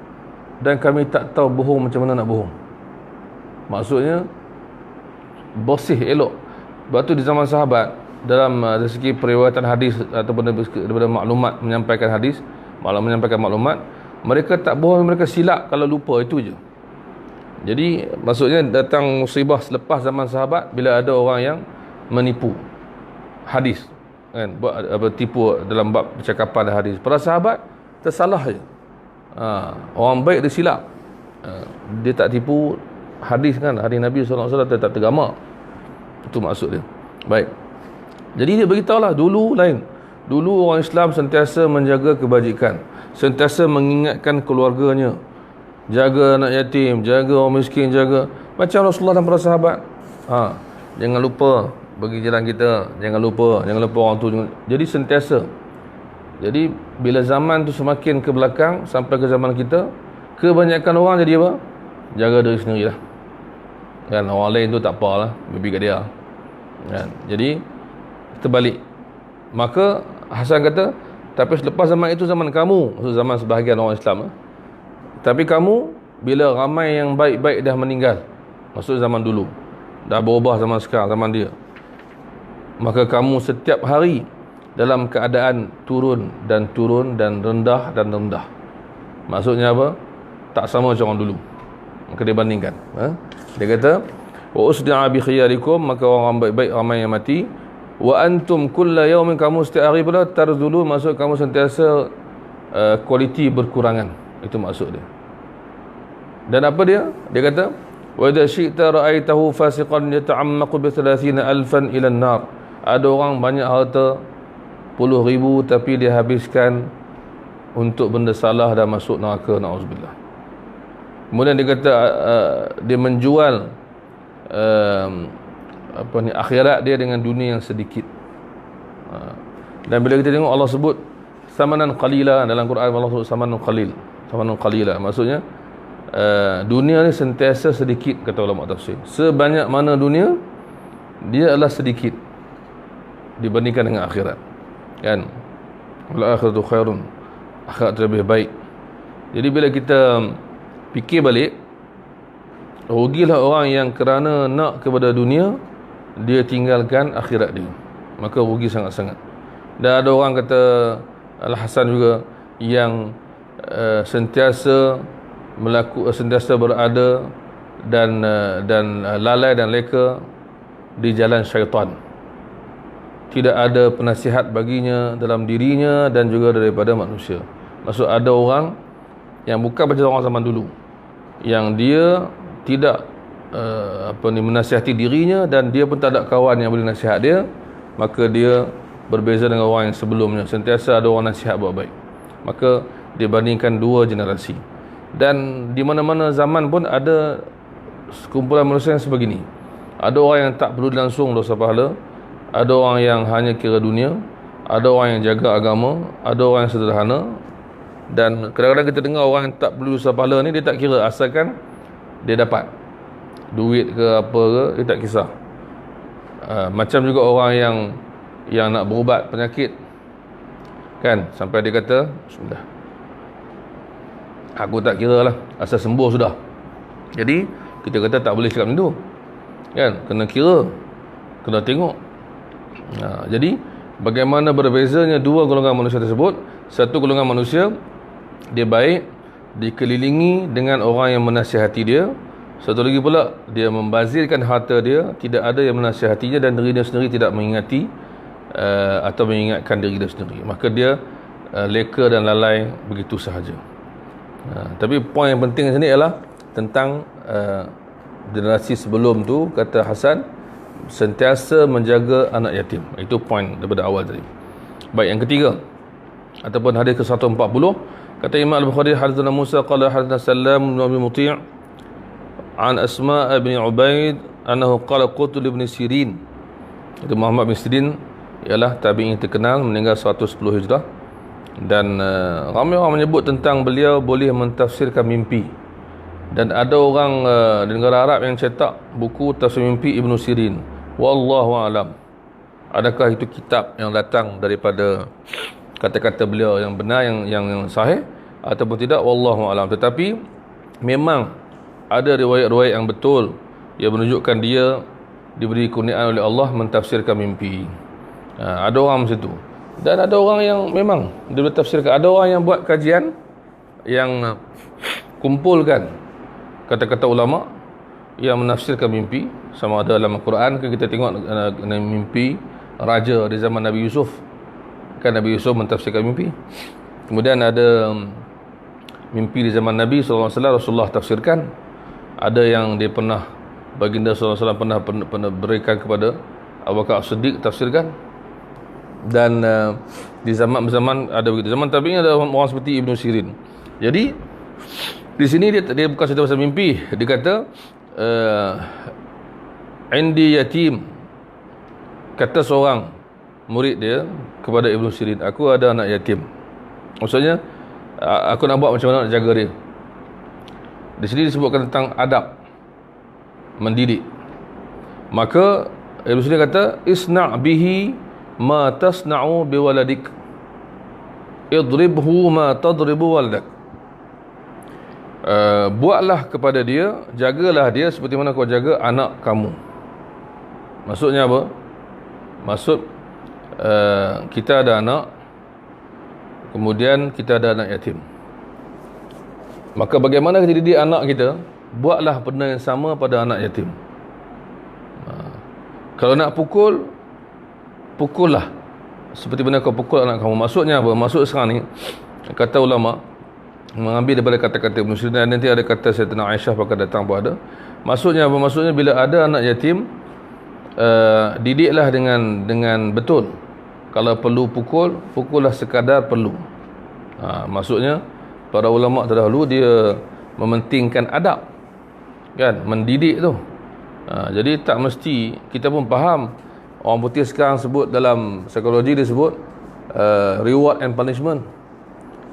dan kami tak tahu bohong macam mana nak bohong. Maksudnya bersih, elok. Sebab tu di zaman sahabat, dalam dari segi periwayatan hadis ataupun daripada maklumat menyampaikan hadis, menyampaikan maklumat, mereka tak bohong, mereka silap kalau lupa, itu je. Jadi maksudnya datang musibah selepas zaman sahabat bila ada orang yang menipu hadis, kan, buat apa, tipu dalam bab percakapan hadis. Para sahabat tersalah je. Orang baik dia silap. Dia tak tipu hadis kan, hadis Nabi SAW, dia tak tergamak. Itu maksud dia. Baik. Jadi dia beritahulah, dulu lain. Dulu orang Islam sentiasa menjaga kebajikan, sentiasa mengingatkan keluarganya, jaga anak yatim, jaga orang miskin, jaga macam Rasulullah dan para sahabat. Jangan lupa bagi jalan kita, jangan lupa orang tu. Jadi sentiasa. Jadi bila zaman tu semakin ke belakang sampai ke zaman kita, kebanyakan orang jadi apa? Jaga diri sendirilah. Kan, orang lain tu tak apalah, baby kat dia. Kan? Jadi terbalik. Maka Hasan kata, tapi selepas zaman itu zaman kamu, maksud zaman sebahagian orang Islam. Tapi kamu, bila ramai yang baik-baik dah meninggal, maksud zaman dulu, dah berubah zaman sekarang, zaman dia, maka kamu setiap hari dalam keadaan turun dan rendah dan rendah. Maksudnya apa? Tak sama macam orang dulu. Maka dia bandingkan. Dia kata, wa usdi'a bi khiyarikum, maka orang baik-baik ramai yang mati. Wa antum kulla yawmin, kamu setiap hari pula tarzulu, maksud kamu sentiasa kualiti berkurangan. Itu maksud dia. Dan apa dia? Dia kata, wa idza syi'ta ra'aitahu fasiqan yata'ammaqu bi 30,000 ila an-nar. Ada orang banyak harta, puluh ribu, tapi dia habiskan untuk benda salah dan masuk neraka, na'udzubillah. Kemudian dia kata dia menjual akhirat dia dengan dunia yang sedikit. Dan bila kita tengok Allah sebut samanan qalila dalam Quran, Allah sebut samanun qalila, maksudnya dunia ni sentiasa sedikit, kata ulama tafsir. Sebanyak mana dunia, dia adalah sedikit dibandingkan dengan akhirat, kan? Wal akhiratu khairun, akhirat lebih baik. Jadi bila kita fikir balik, rugilah orang yang kerana nak kepada dunia, dia tinggalkan akhirat dia, maka rugi sangat-sangat. Dan ada orang kata Al-Hasan juga, yang sentiasa berada dan lalai dan leka di jalan syaitan. Tidak ada penasihat baginya dalam dirinya dan juga daripada manusia. Maksud ada orang yang bukan macam orang zaman dulu, yang dia tidak menasihati dirinya, dan dia pun tak ada kawan yang boleh nasihat dia, maka dia berbeza dengan orang yang sebelumnya. Sentiasa ada orang nasihat buat baik. Maka dibandingkan dua generasi. Dan di mana-mana zaman pun ada sekumpulan manusia yang sebegini. Ada orang yang tak perlu langsung dosa pahala, ada orang yang hanya kira dunia, ada orang yang jaga agama, ada orang yang sederhana. Dan kadang-kadang kita dengar orang yang tak perlu dosa pahala ni, dia tak kira, asalkan dia dapat duit ke apa ke, dia tak kisah. Macam juga orang yang nak berubat penyakit, kan, sampai dia kata sudah, aku tak kira lah, asal sembuh sudah. Jadi kita kata tak boleh cakap macam tu, kan, kena kira, kena tengok. Jadi bagaimana berbezanya dua golongan manusia tersebut. Satu golongan manusia, dia baik, dikelilingi dengan orang yang menasihati dia. Satu lagi pula, dia membazirkan harta dia, tidak ada yang menasihatinya, dan diri dia sendiri tidak mengingati atau mengingatkan diri dia sendiri. Maka dia leka dan lalai begitu sahaja. Tapi poin yang penting di sini ialah tentang generasi sebelum tu, kata Hasan, sentiasa menjaga anak yatim. Itu poin daripada awal tadi. Baik, yang ketiga ataupun hadis ke-140, kata Imam Al-Bukhari, hadatsana Musa qala hadatsana Salam bin Abi Muti' an Asma' bin Ubaid annahu qala qultu li Ibn Sirin. Itu Muhammad bin Sirin ialah tabi'in terkenal, meninggal 110 Hijrah. Dan ramai orang menyebut tentang beliau boleh mentafsirkan mimpi. Dan ada orang di negara Arab yang cetak buku tafsir mimpi Ibn Sirin. Wallahu a'lam. Adakah itu kitab yang datang daripada kata-kata beliau yang benar, yang sahih, ataupun tidak, wallahu a'lam. Tetapi memang ada riwayat-riwayat yang betul yang menunjukkan dia diberi kurniaan oleh Allah mentafsirkan mimpi. Ada orang macam tu. Dan ada orang yang memang dia bertafsirkan. Ada orang yang buat kajian, yang kumpulkan kata-kata ulama yang menafsirkan mimpi, sama ada dalam Al-Quran. Kita tengok mimpi raja di zaman Nabi Yusuf, kan Nabi Yusuf mentafsirkan mimpi, Kemudian ada mimpi di zaman Nabi SAW, Rasulullah tafsirkan. Ada yang dia pernah, baginda SAW pernah berikan kepada Abu Bakar As-Siddiq, tafsirkan. Dan di zaman ada begitu. Zaman tabi'in ada orang seperti Ibnu Sirin. Jadi di sini dia bukan cerita pasal mimpi. Dia kata indi yatim, kata seorang murid dia kepada Ibnu Sirin, aku ada anak yatim. Maksudnya aku nak buat macam mana nak jaga dia. Di sini disebutkan tentang adab mendidik. Maka Ibnu Sirin kata, isna' bihi ma tasna'u biwaladik, idribhu ma tadribu waladak. Buatlah kepada dia, jagalah dia seperti mana kau jaga anak kamu. Maksudnya apa? Maksud kita ada anak, kemudian kita ada anak yatim. Maka bagaimana kita didik anak kita? Buatlah benda yang sama pada anak yatim. Kalau nak pukul, pukullah seperti mana kau pukul anak kamu. Maksudnya apa? Maksud sekarang ni, kata ulama, mengambil daripada kata-kata Ibn Sirin, dan nanti ada kata Sayyidina Aisyah akan datang pun ada. Maksudnya apa? Maksudnya bila ada anak yatim, didiklah dengan betul. Kalau perlu pukul, pukullah sekadar perlu. Maksudnya para ulama terdahulu dia mementingkan adab, kan, mendidik tu. Jadi tak mesti kita pun faham. Orang putih sekarang sebut, dalam psikologi dia sebut reward and punishment,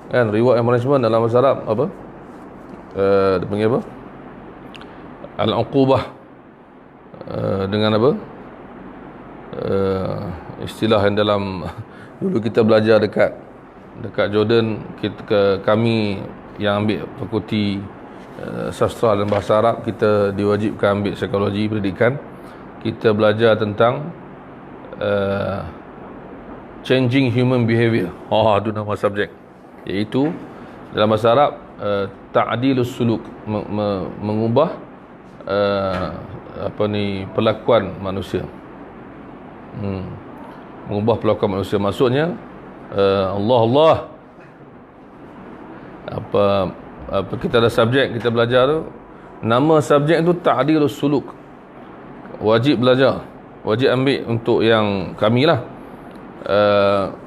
kan, reward and punishment dalam bahasa Arab apa? Dia panggil apa? Al-uqubah, dengan apa? Istilah yang dalam dulu kita belajar dekat Jordan, kami yang ambil fakulti sastra dan bahasa Arab, kita diwajibkan ambil psikologi pendidikan. Kita belajar tentang changing human behavior. Itu nama subjek, iaitu dalam bahasa Arab ta'dilus suluk, mengubah perlakuan manusia. Mengubah perlakuan manusia. Maksudnya Allah apa kita ada subjek kita belajar tu, nama subjek tu ta'dilus suluk. Wajib belajar, wajib ambil untuk yang kami lah.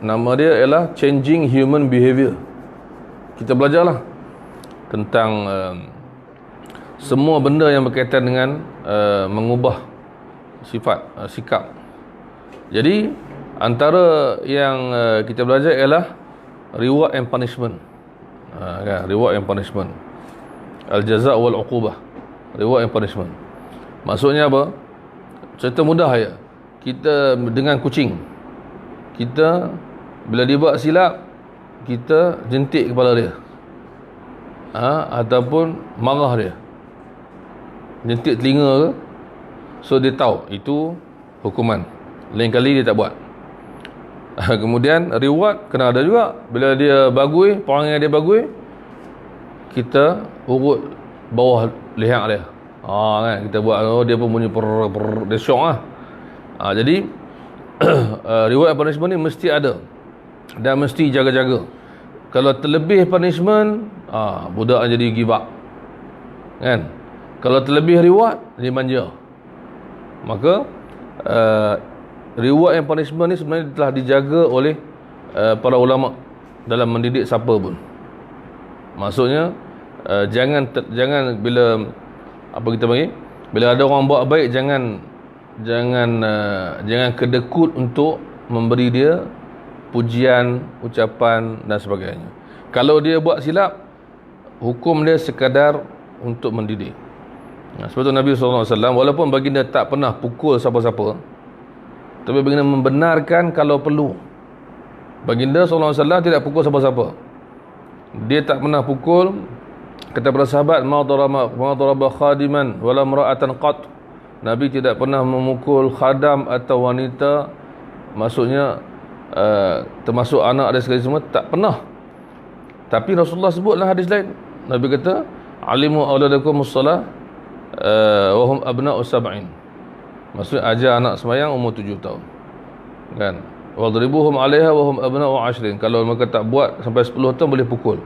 Nama dia ialah changing human behavior. Kita belajarlah tentang semua benda yang berkaitan dengan mengubah sifat, sikap. Jadi antara yang kita belajar ialah reward and punishment. Kan? Reward and punishment, al-jaza' wal uqubah, reward and punishment. Maksudnya apa? Cerita mudah ya. Kita dengan kucing, kita bila dia buat silap, kita jentik kepala dia, ataupun marah dia, jentik telinga ke, so dia tahu itu hukuman, lain kali dia tak buat. Kemudian reward kena ada juga. Bila dia bagui, perangai dia bagui, kita urut bawah leher dia, kan, kita buat, dia pun bunyi dia syok lah. Jadi reward and punishment ni mesti ada dan mesti jaga-jaga. Kalau terlebih punishment, budak jadi give up, kan. Kalau terlebih reward, dia manja. Maka reward and punishment ni sebenarnya telah dijaga oleh para ulama dalam mendidik siapa pun. Maksudnya jangan bila apa kita panggil, bila ada orang buat baik, jangan kedekut untuk memberi dia pujian, ucapan dan sebagainya. Kalau dia buat silap, hukum dia sekadar untuk mendidik. Sebab tu Nabi SAW, walaupun baginda tak pernah pukul siapa-siapa, tapi baginda membenarkan kalau perlu. Baginda SAW tidak pukul siapa-siapa. Dia tak pernah pukul. Kata para sahabat, ma daraba khadiman wala imra'atan qat. Nabi tidak pernah memukul khadam atau wanita, maksudnya termasuk anak dan segala semua, tak pernah. Tapi Rasulullah sebutlah hadis lain. Nabi kata, alimu auladakumus salah wa hum abna'u sab'in. Maksudnya ajar anak sembahyang umur 7 tahun. Kan? Wadribuhum 'alaiha wa hum abna'u 'ashrin. Kalau mereka tak buat sampai 10 tahun boleh pukul.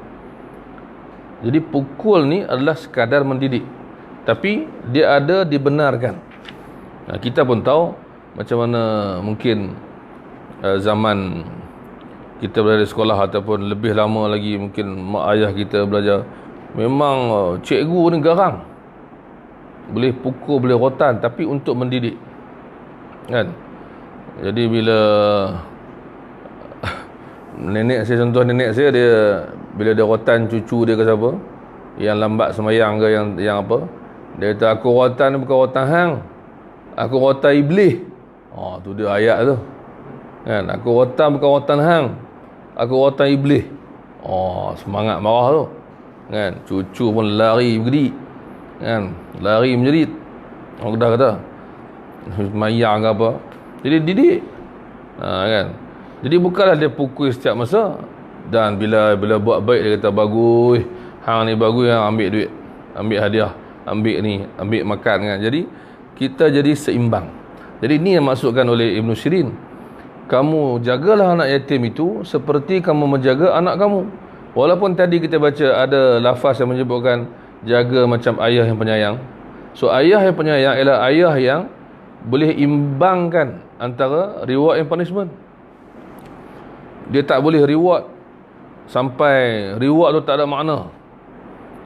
Jadi pukul ni adalah sekadar mendidik, tapi dia ada dibenarkan. Kita pun tahu macam mana mungkin zaman kita berada di sekolah ataupun lebih lama lagi mungkin mak ayah kita belajar, memang cikgu ni garang, boleh pukul, boleh rotan, tapi untuk mendidik, kan. Jadi bila nenek saya, dia bila dia rotan cucu dia ke siapa yang lambat semayang ke yang apa, dia kata, aku rotan ni bukan rotan hang, aku rotan iblis. Tu dia ayat tu, kan. Aku rotan bukan rotan hang, aku rotan iblis. Semangat marah tu, kan. Cucu pun lari bergedik, kan, lari menjerit. Orang Kedah kata semayang ke apa. Jadi didik, kan. Jadi bukanlah dia pukul setiap masa. Dan bila buat baik dia kata, bagus, hang ni bagus, hang ambil duit, ambil hadiah, ambil ni, ambil makan, kan. Jadi kita jadi seimbang. Jadi ni yang maksudkan oleh Ibn Sirin, kamu jagalah anak yatim itu seperti kamu menjaga anak kamu. Walaupun tadi kita baca ada lafaz yang menyebutkan jaga macam ayah yang penyayang. So ayah yang penyayang ialah ayah yang boleh imbangkan antara reward and punishment. Dia tak boleh reward sampai reward tu tak ada makna,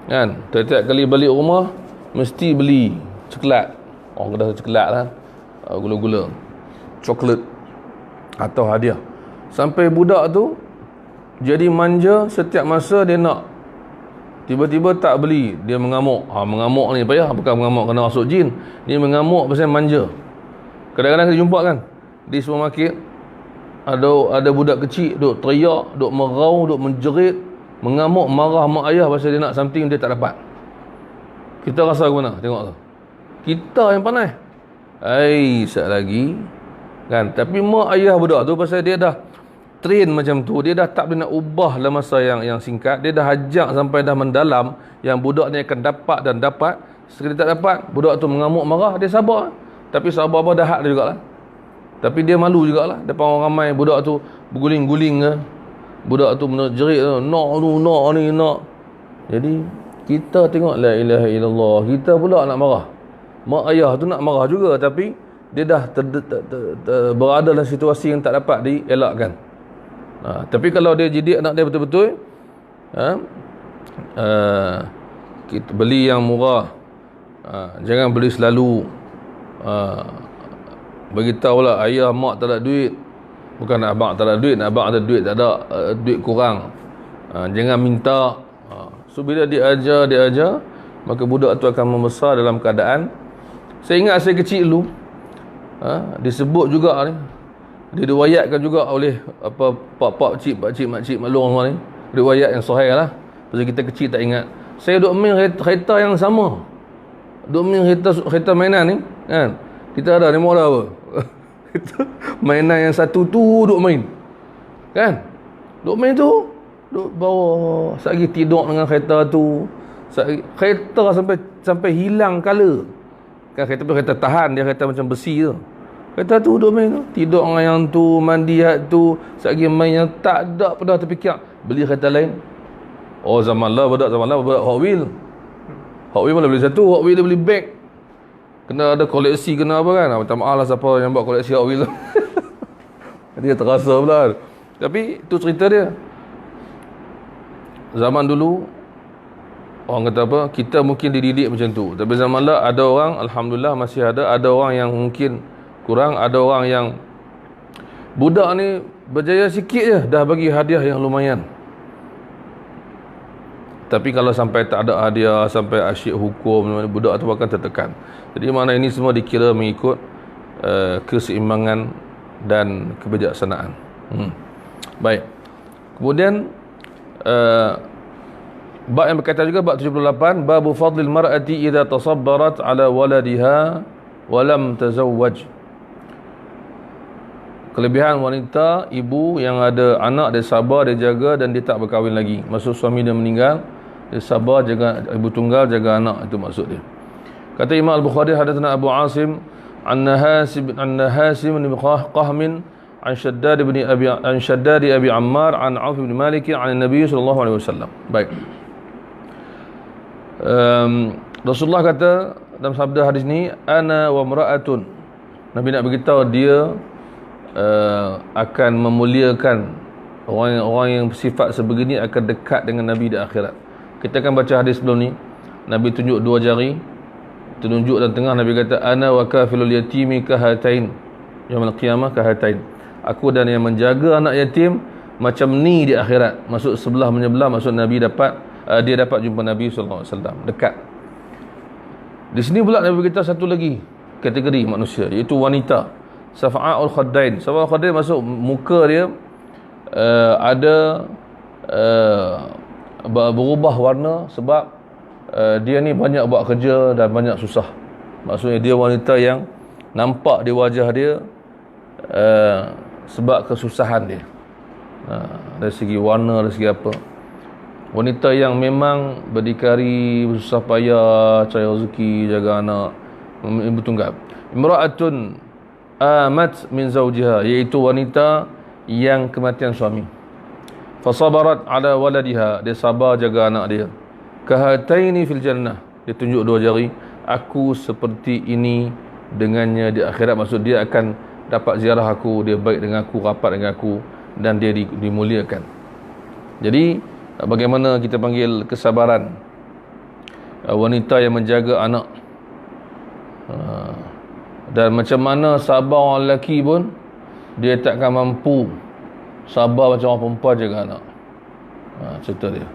kan. Setiap kali balik rumah mesti beli coklat. Orang Kedah coklat lah, gula-gula, coklat atau hadiah, sampai budak tu jadi manja. Setiap masa dia nak, tiba-tiba tak beli, dia mengamuk. Mengamuk ni payah, bukan mengamuk kena masuk jin, dia mengamuk pasal manja. Kadang-kadang kita jumpa, kan, di supermarket ada budak kecil duk teriak, duk merau, duk menjerit, mengamuk, marah mak ayah pasal dia nak something dia tak dapat. Kita rasa ke mana? Tengok tu, kita yang pandai. Sekejap lagi, kan. Tapi mak ayah budak tu pasal dia dah train macam tu, dia dah tak boleh nak ubah dalam masa yang singkat. Dia dah ajak sampai dah mendalam yang budak ni akan dapat dan dapat. Sekali tak dapat, budak tu mengamuk, marah, dia sabar. Tapi sabar apa dah hak dia jugalah. Tapi dia malu jugalah depan orang ramai. Budak tu berguling-guling ke, budak tu menjerit, nak tu, nak ni, nak. Jadi kita tengok, la ilaha illallah, kita pula nak marah. Mak ayah tu nak marah juga, tapi dia dah berada dalam situasi yang tak dapat dielakkan. Tapi kalau dia didik anak dia betul-betul, kita beli yang murah, jangan beli selalu. Beritahulah ayah mak tak ada duit, bukan abang tak ada duit, abang ada duit tak ada, duit kurang, jangan minta. So bila dia ajar, maka budak tu akan membesar dalam keadaan. Saya ingat saya kecil dulu, disebut juga ni, diriwayatkan juga oleh apa pak cik, makcik, maklum semua ni, riwayat yang sahih lah. Pasal kita kecil tak ingat. Saya duk main kereta yang sama, duk main kereta mainan ni, kan. Kita ada ni mula apa mainan yang satu tu duk main, kan. Duk main tu, duk bawa, lagi tidur dengan kereta tu, kereta sampai hilang color, kan. Kereta tu kereta tahan, dia kereta macam besi tu. Kereta tu duk main tu, tidur dengan yang tu, mandi hak tu, lagi main yang tak ada pernah terfikir beli kereta lain. Zaman lah budak Hot Wheel mana beli satu, Hot Wheel dia beli bag. Kena ada koleksi, kena apa, kan. Minta maaf lah siapa yang buat koleksi Hot Wheel tu. Dia terasa pula. Tapi tu cerita dia. Zaman dulu orang kata apa, kita mungkin dididik macam tu. Tapi zaman lah ada orang, alhamdulillah masih ada orang yang mungkin kurang, ada orang yang budak ni berjaya sikit je dah bagi hadiah yang lumayan. Tapi kalau sampai tak ada hadiah, sampai asyik hukum, budak tu akan tertekan. Jadi mana ini semua dikira mengikut keseimbangan dan kebijaksanaan. Baik. Kemudian bab yang berkaitan juga, bab 78, babu fadlil mar'ati idza tasabbarat ala waladiha wa lam tazawwaj. Kelebihan wanita, ibu yang ada anak, dia sabar, dia jaga dan dia tak berkahwin lagi. Maksud suami dia meninggal, dia sabar, jaga ibu tunggal, jaga anak, itu maksud dia. Kata Imam Al-Bukhari, hadatsana Abu Asim an Hasim bin Qahmin an Shaddad Abi Ammar an Auf bin Malik an Nabi sallallahu alaihi wasallam. Baik. Rasulullah kata dalam sabda hadis ni, ana wa mra'atun. Nabi nak beritahu dia akan memuliakan orang yang sifat sebegini akan dekat dengan Nabi di akhirat. Kita akan baca hadis sebelum ni. Nabi tunjuk dua jari, tunjuk dan tengah. Nabi kata, ana wa kafilul yatimi kahatain yaumil qiyamah kahatain. Aku dan yang menjaga anak yatim macam ni di akhirat. Maksud sebelah menyebelah, maksud Nabi dapat dia dapat jumpa Nabi sallallahu alaihi wasallam dekat. Di sini pula Nabi kita satu lagi kategori manusia, iaitu wanita. Safa'ul khaddain. Safa'ul khaddain maksud muka dia ada berubah warna sebab dia ni banyak buat kerja dan banyak susah. Maksudnya dia wanita yang nampak di wajah dia sebab kesusahan dia, dari segi warna, dari segi apa. Wanita yang memang berdikari, bersusah payah, cari rezeki, jaga anak, ibu tunggal. Imra'atun amat min zawjiha, iaitu wanita yang kematian suami. Fasabarat ala waladiha, dia sabar jaga anak dia. Kahataini fil jannah, dia tunjuk dua jari, aku seperti ini dengannya di akhirat. Maksud dia akan dapat ziarah aku, dia baik dengan aku, rapat dengan aku, dan dia dimuliakan. Jadi bagaimana kita panggil kesabaran wanita yang menjaga anak, dan macam mana sabar orang lelaki pun dia takkan mampu sabar macam orang perempuan jaga anak. Cerita dia,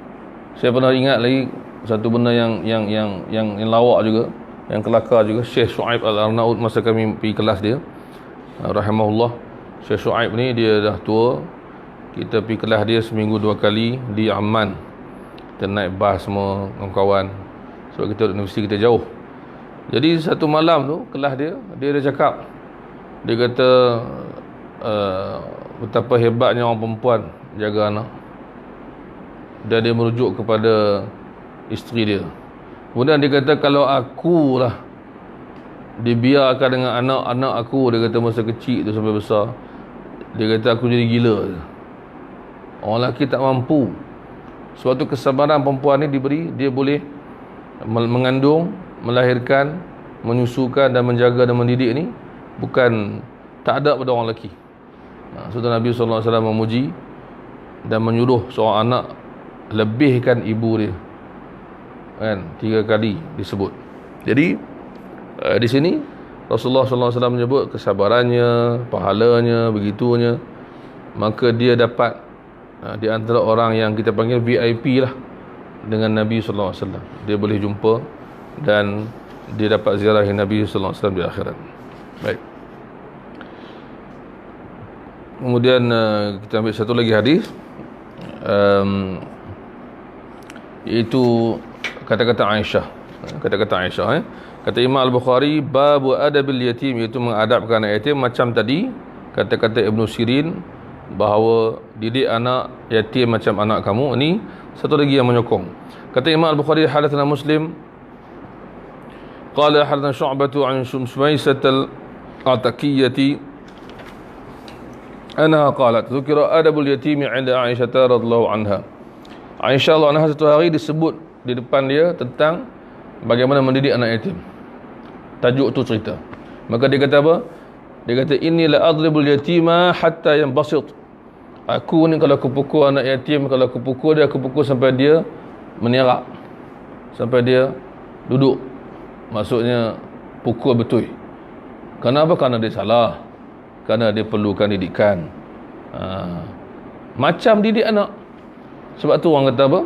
saya pernah ingat lagi satu benda yang lawak juga, yang kelakar juga. Syekh Shu'aib Al-Arnaud, masa kami pergi kelas dia, rahimahullah, Syekh Shu'aib ni dia dah tua. Kita pergi kelas dia seminggu 2 kali di Amman. Kita naik bas semua kawan-kawan, sebab kita universiti kita jauh. Jadi satu malam tu kelas dia dah cakap, dia kata betapa hebatnya orang perempuan jaga anak, dan dia merujuk kepada isteri dia. Kemudian dia kata, kalau aku lah dibiarkan dengan anak-anak aku, dia kata masa kecil tu sampai besar, dia kata aku jadi gila. Orang lelaki tak mampu. Sebab tu kesabaran perempuan ni diberi, dia boleh mengandung, melahirkan, menyusukan dan menjaga dan mendidik ni bukan tak ada pada orang lelaki. Sultan Nabi SAW memuji dan menyuruh seorang anak lebihkan ibu dia, kan, 3 kali disebut. Jadi di sini Rasulullah SAW menyebut kesabarannya, pahalanya, begitunya, maka dia dapat di antara orang yang kita panggil VIP lah dengan Nabi SAW. Dia boleh jumpa dan dia dapat ziarahi Nabi SAW di akhirat. Baik. Kemudian kita ambil satu lagi hadis, iaitu kata-kata Aisyah. Kata-kata Aisyah, kata Imam Al-Bukhari, babu adabil yatim, iaitu mengadabkan anak yatim. Macam tadi kata-kata Ibn Sirin, bahawa didik anak yatim macam anak kamu. Ini satu lagi yang menyokong. Kata Imam Al-Bukhari, hadatsana Muslim qala hadatsana Syu'bah an Shumaisah al-Atakiyyah anha qalat dzukira adabul yatim 'inda Aisyah radhiyallahu anha. Aisyah radhiyallahu anha satu hari disebut di depan dia tentang bagaimana mendidik anak yatim. Tajuk tu cerita. Maka dia kata apa? Dia kata, inni la adribul yatima hatta yanbasit. Aku ni kalau aku pukul anak yatim, kalau aku pukul dia, aku pukul sampai dia menerak, sampai dia duduk. Maksudnya pukul betul. Kenapa? Kerana dia salah, kerana dia perlukan didikan. Macam didik anak. Sebab tu orang kata apa?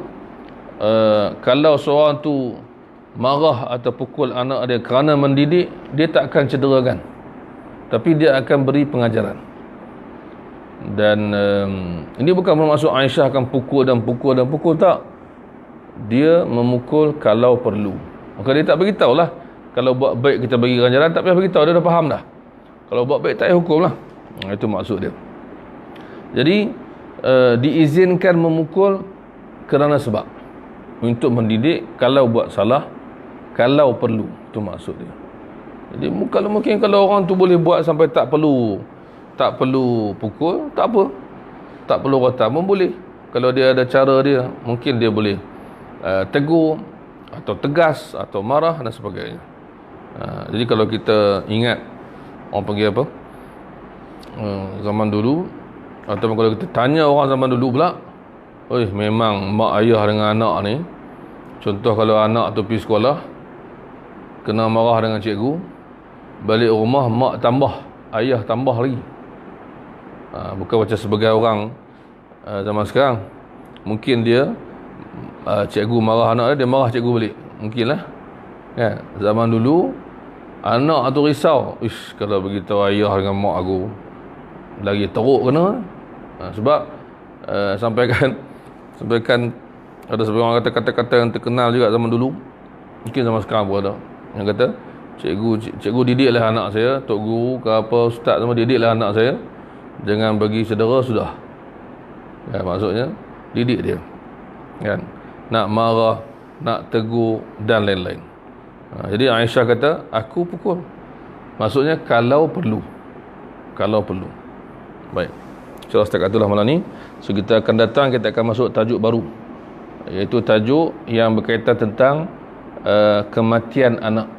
Kalau seorang tu marah atau pukul anak dia kerana mendidik, dia tak akan cederakan, tapi dia akan beri pengajaran. Dan ini bukan bermaksud Aisyah akan pukul dan pukul dan pukul, tak. Dia memukul kalau perlu. Maka dia tak beritahu lah. Kalau buat baik kita bagi ganjaran, tak payah beritahu, dia dah faham dah. Kalau buat baik tak payah hukum lah. Itu maksud dia. Jadi diizinkan memukul kerana sebab, untuk mendidik, kalau buat salah, kalau perlu. Itu maksud dia. Jadi kalau mungkin kalau orang tu boleh buat sampai tak perlu tak perlu pukul, tak apa. Tak perlu rotan pun boleh. Kalau dia ada cara dia, mungkin dia boleh tegur atau tegas atau marah dan sebagainya. Jadi kalau kita ingat orang panggil apa, zaman dulu, atau kalau kita tanya orang zaman dulu pula, memang mak ayah dengan anak ni, contoh kalau anak tu pergi sekolah kena marah dengan cikgu, balik rumah mak tambah, ayah tambah lagi. Bukan macam sebagai orang zaman sekarang, mungkin dia cikgu marah anak dia marah cikgu balik, mungkinlah kan. Zaman dulu anak tu risau, kalau beritahu ayah dengan mak aku lagi teruk kena. Sebab sampaikan ada sebagian orang kata kata-kata yang terkenal juga zaman dulu, mungkin zaman sekarang pun ada, yang kata cikgu didiklah anak saya, tok guru ke apa, ustaz semua didiklah anak saya, jangan bagi cedera sudah. Maksudnya didik dia kan, nak marah, nak tegur dan lain-lain. Jadi Aisyah kata, aku pukul, maksudnya kalau perlu. Baik, InsyaAllah setakat itulah malam ni. So kita akan datang, kita akan masuk tajuk baru, iaitu tajuk yang berkaitan tentang kematian anak.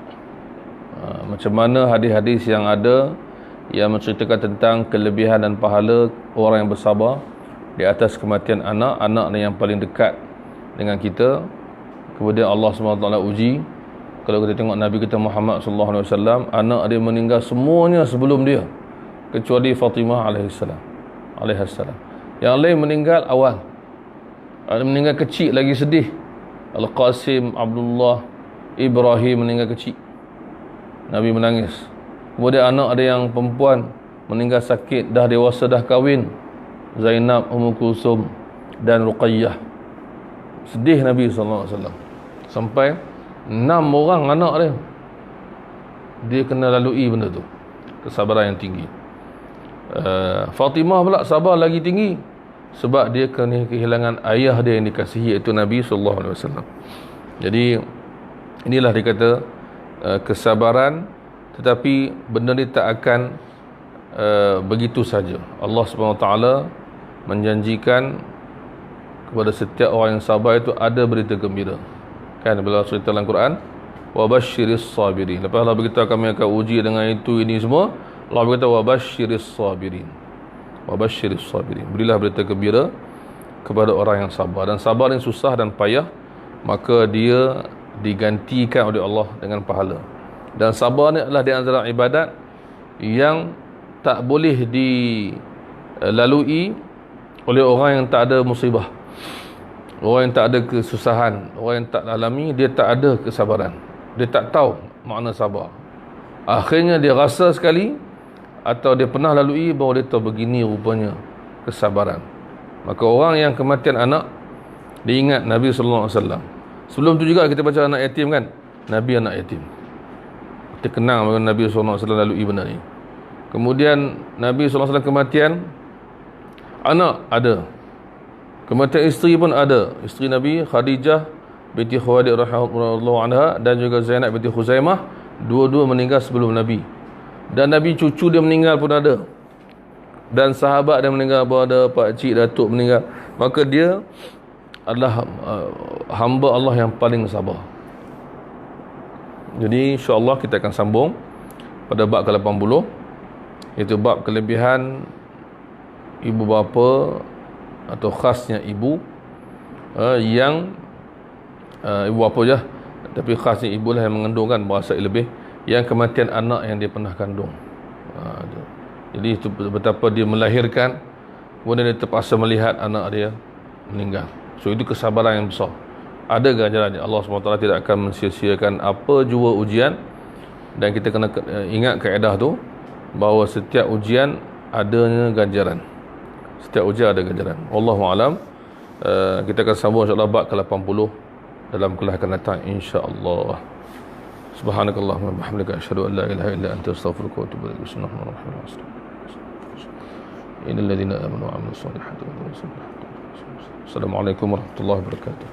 Macam mana hadis-hadis yang ada yang menceritakan tentang kelebihan dan pahala orang yang bersabar di atas kematian anak yang paling dekat dengan kita. Kemudian Allah SWT uji. Kalau kita tengok Nabi kita Muhammad SAW, anak dia meninggal semuanya sebelum dia, kecuali Fatimah alaihissalam. Yang lain meninggal awal. Ada meninggal kecil lagi, sedih. Al-Qasim, Abdullah, Ibrahim meninggal kecil, Nabi menangis. Kemudian anak ada yang perempuan meninggal sakit, dah dewasa, dah kahwin, Zainab, Ummu Kulsum dan Ruqayyah. Sedih Nabi SAW. Sampai 6 orang anak dia kena lalui benda tu. Kesabaran yang tinggi. Fatimah pula sabar lagi tinggi, sebab dia kena kehilangan ayah dia yang dikasihi, iaitu Nabi SAW. Jadi inilah dikata kesabaran, tetapi benda ni tak akan begitu saja. Allah SWT menjanjikan kepada setiap orang yang sabar itu ada berita gembira. Kan bila cerita dalam Quran, wa basyiris sabirin. Lepas Allah beritahu kami akan uji dengan itu ini semua, Allah berkata wa basyiris sabirin. Wa basyiris sabirin. Berilah berita gembira kepada orang yang sabar. Dan sabar yang susah dan payah, maka dia digantikan oleh Allah dengan pahala. Dan sabar ni adalah di antara ibadat yang tak boleh dilalui oleh orang yang tak ada musibah, orang yang tak ada kesusahan, orang yang tak alami, dia tak ada kesabaran, dia tak tahu makna sabar. Akhirnya dia rasa sekali, atau dia pernah lalui, baru dia tahu begini rupanya kesabaran. Maka orang yang kematian anak, dia ingat Nabi SAW. Sebelum tu juga kita baca anak yatim kan, Nabi anak yatim, kita kenal bagaimana Nabi SAW lalui benda ni. Kemudian Nabi SAW kematian anak ada, kematian isteri pun ada. Isteri Nabi Khadijah binti Khuwailid radhiyallahu anha dan juga Zainab binti Khuzaimah, dua-dua meninggal sebelum Nabi. Dan Nabi cucu dia meninggal pun ada, dan sahabat dia meninggal pun ada, pak cik, datuk meninggal. Maka dia adalah hamba Allah yang paling sabar. Jadi insya-Allah kita akan sambung pada bab ke-80, iaitu bab kelebihan ibu bapa atau khasnya ibu, yang ibu bapa je, tapi khasnya ibu lah yang mengandungkan, berasa lebih, yang kematian anak yang dia pernah kandung. Jadi itu betapa dia melahirkan, kemudian dia terpaksa melihat anak dia meninggal. So itu kesabaran yang besar. Ada ganjarannya. Allah SWT tidak akan mensia-siakan apa jua ujian. Dan kita kena ingat kaedah tu, bahawa setiap ujian adanya ganjaran. Setiap ujian ada ganjaran. Wallahu alam. Kita akan sambung insya-Allah bab ke-80 dalam kuliah akan datang insya-Allah. Subhanakallahumma wa bihamdika asyhadu an la ilaha illa anta astaghfiruka wa atubu ilaik. Bismillahirrahmanirrahim. Innal ladzina amanu wa 'amilus solihati. Assalamualaikum warahmatullahi wabarakatuh.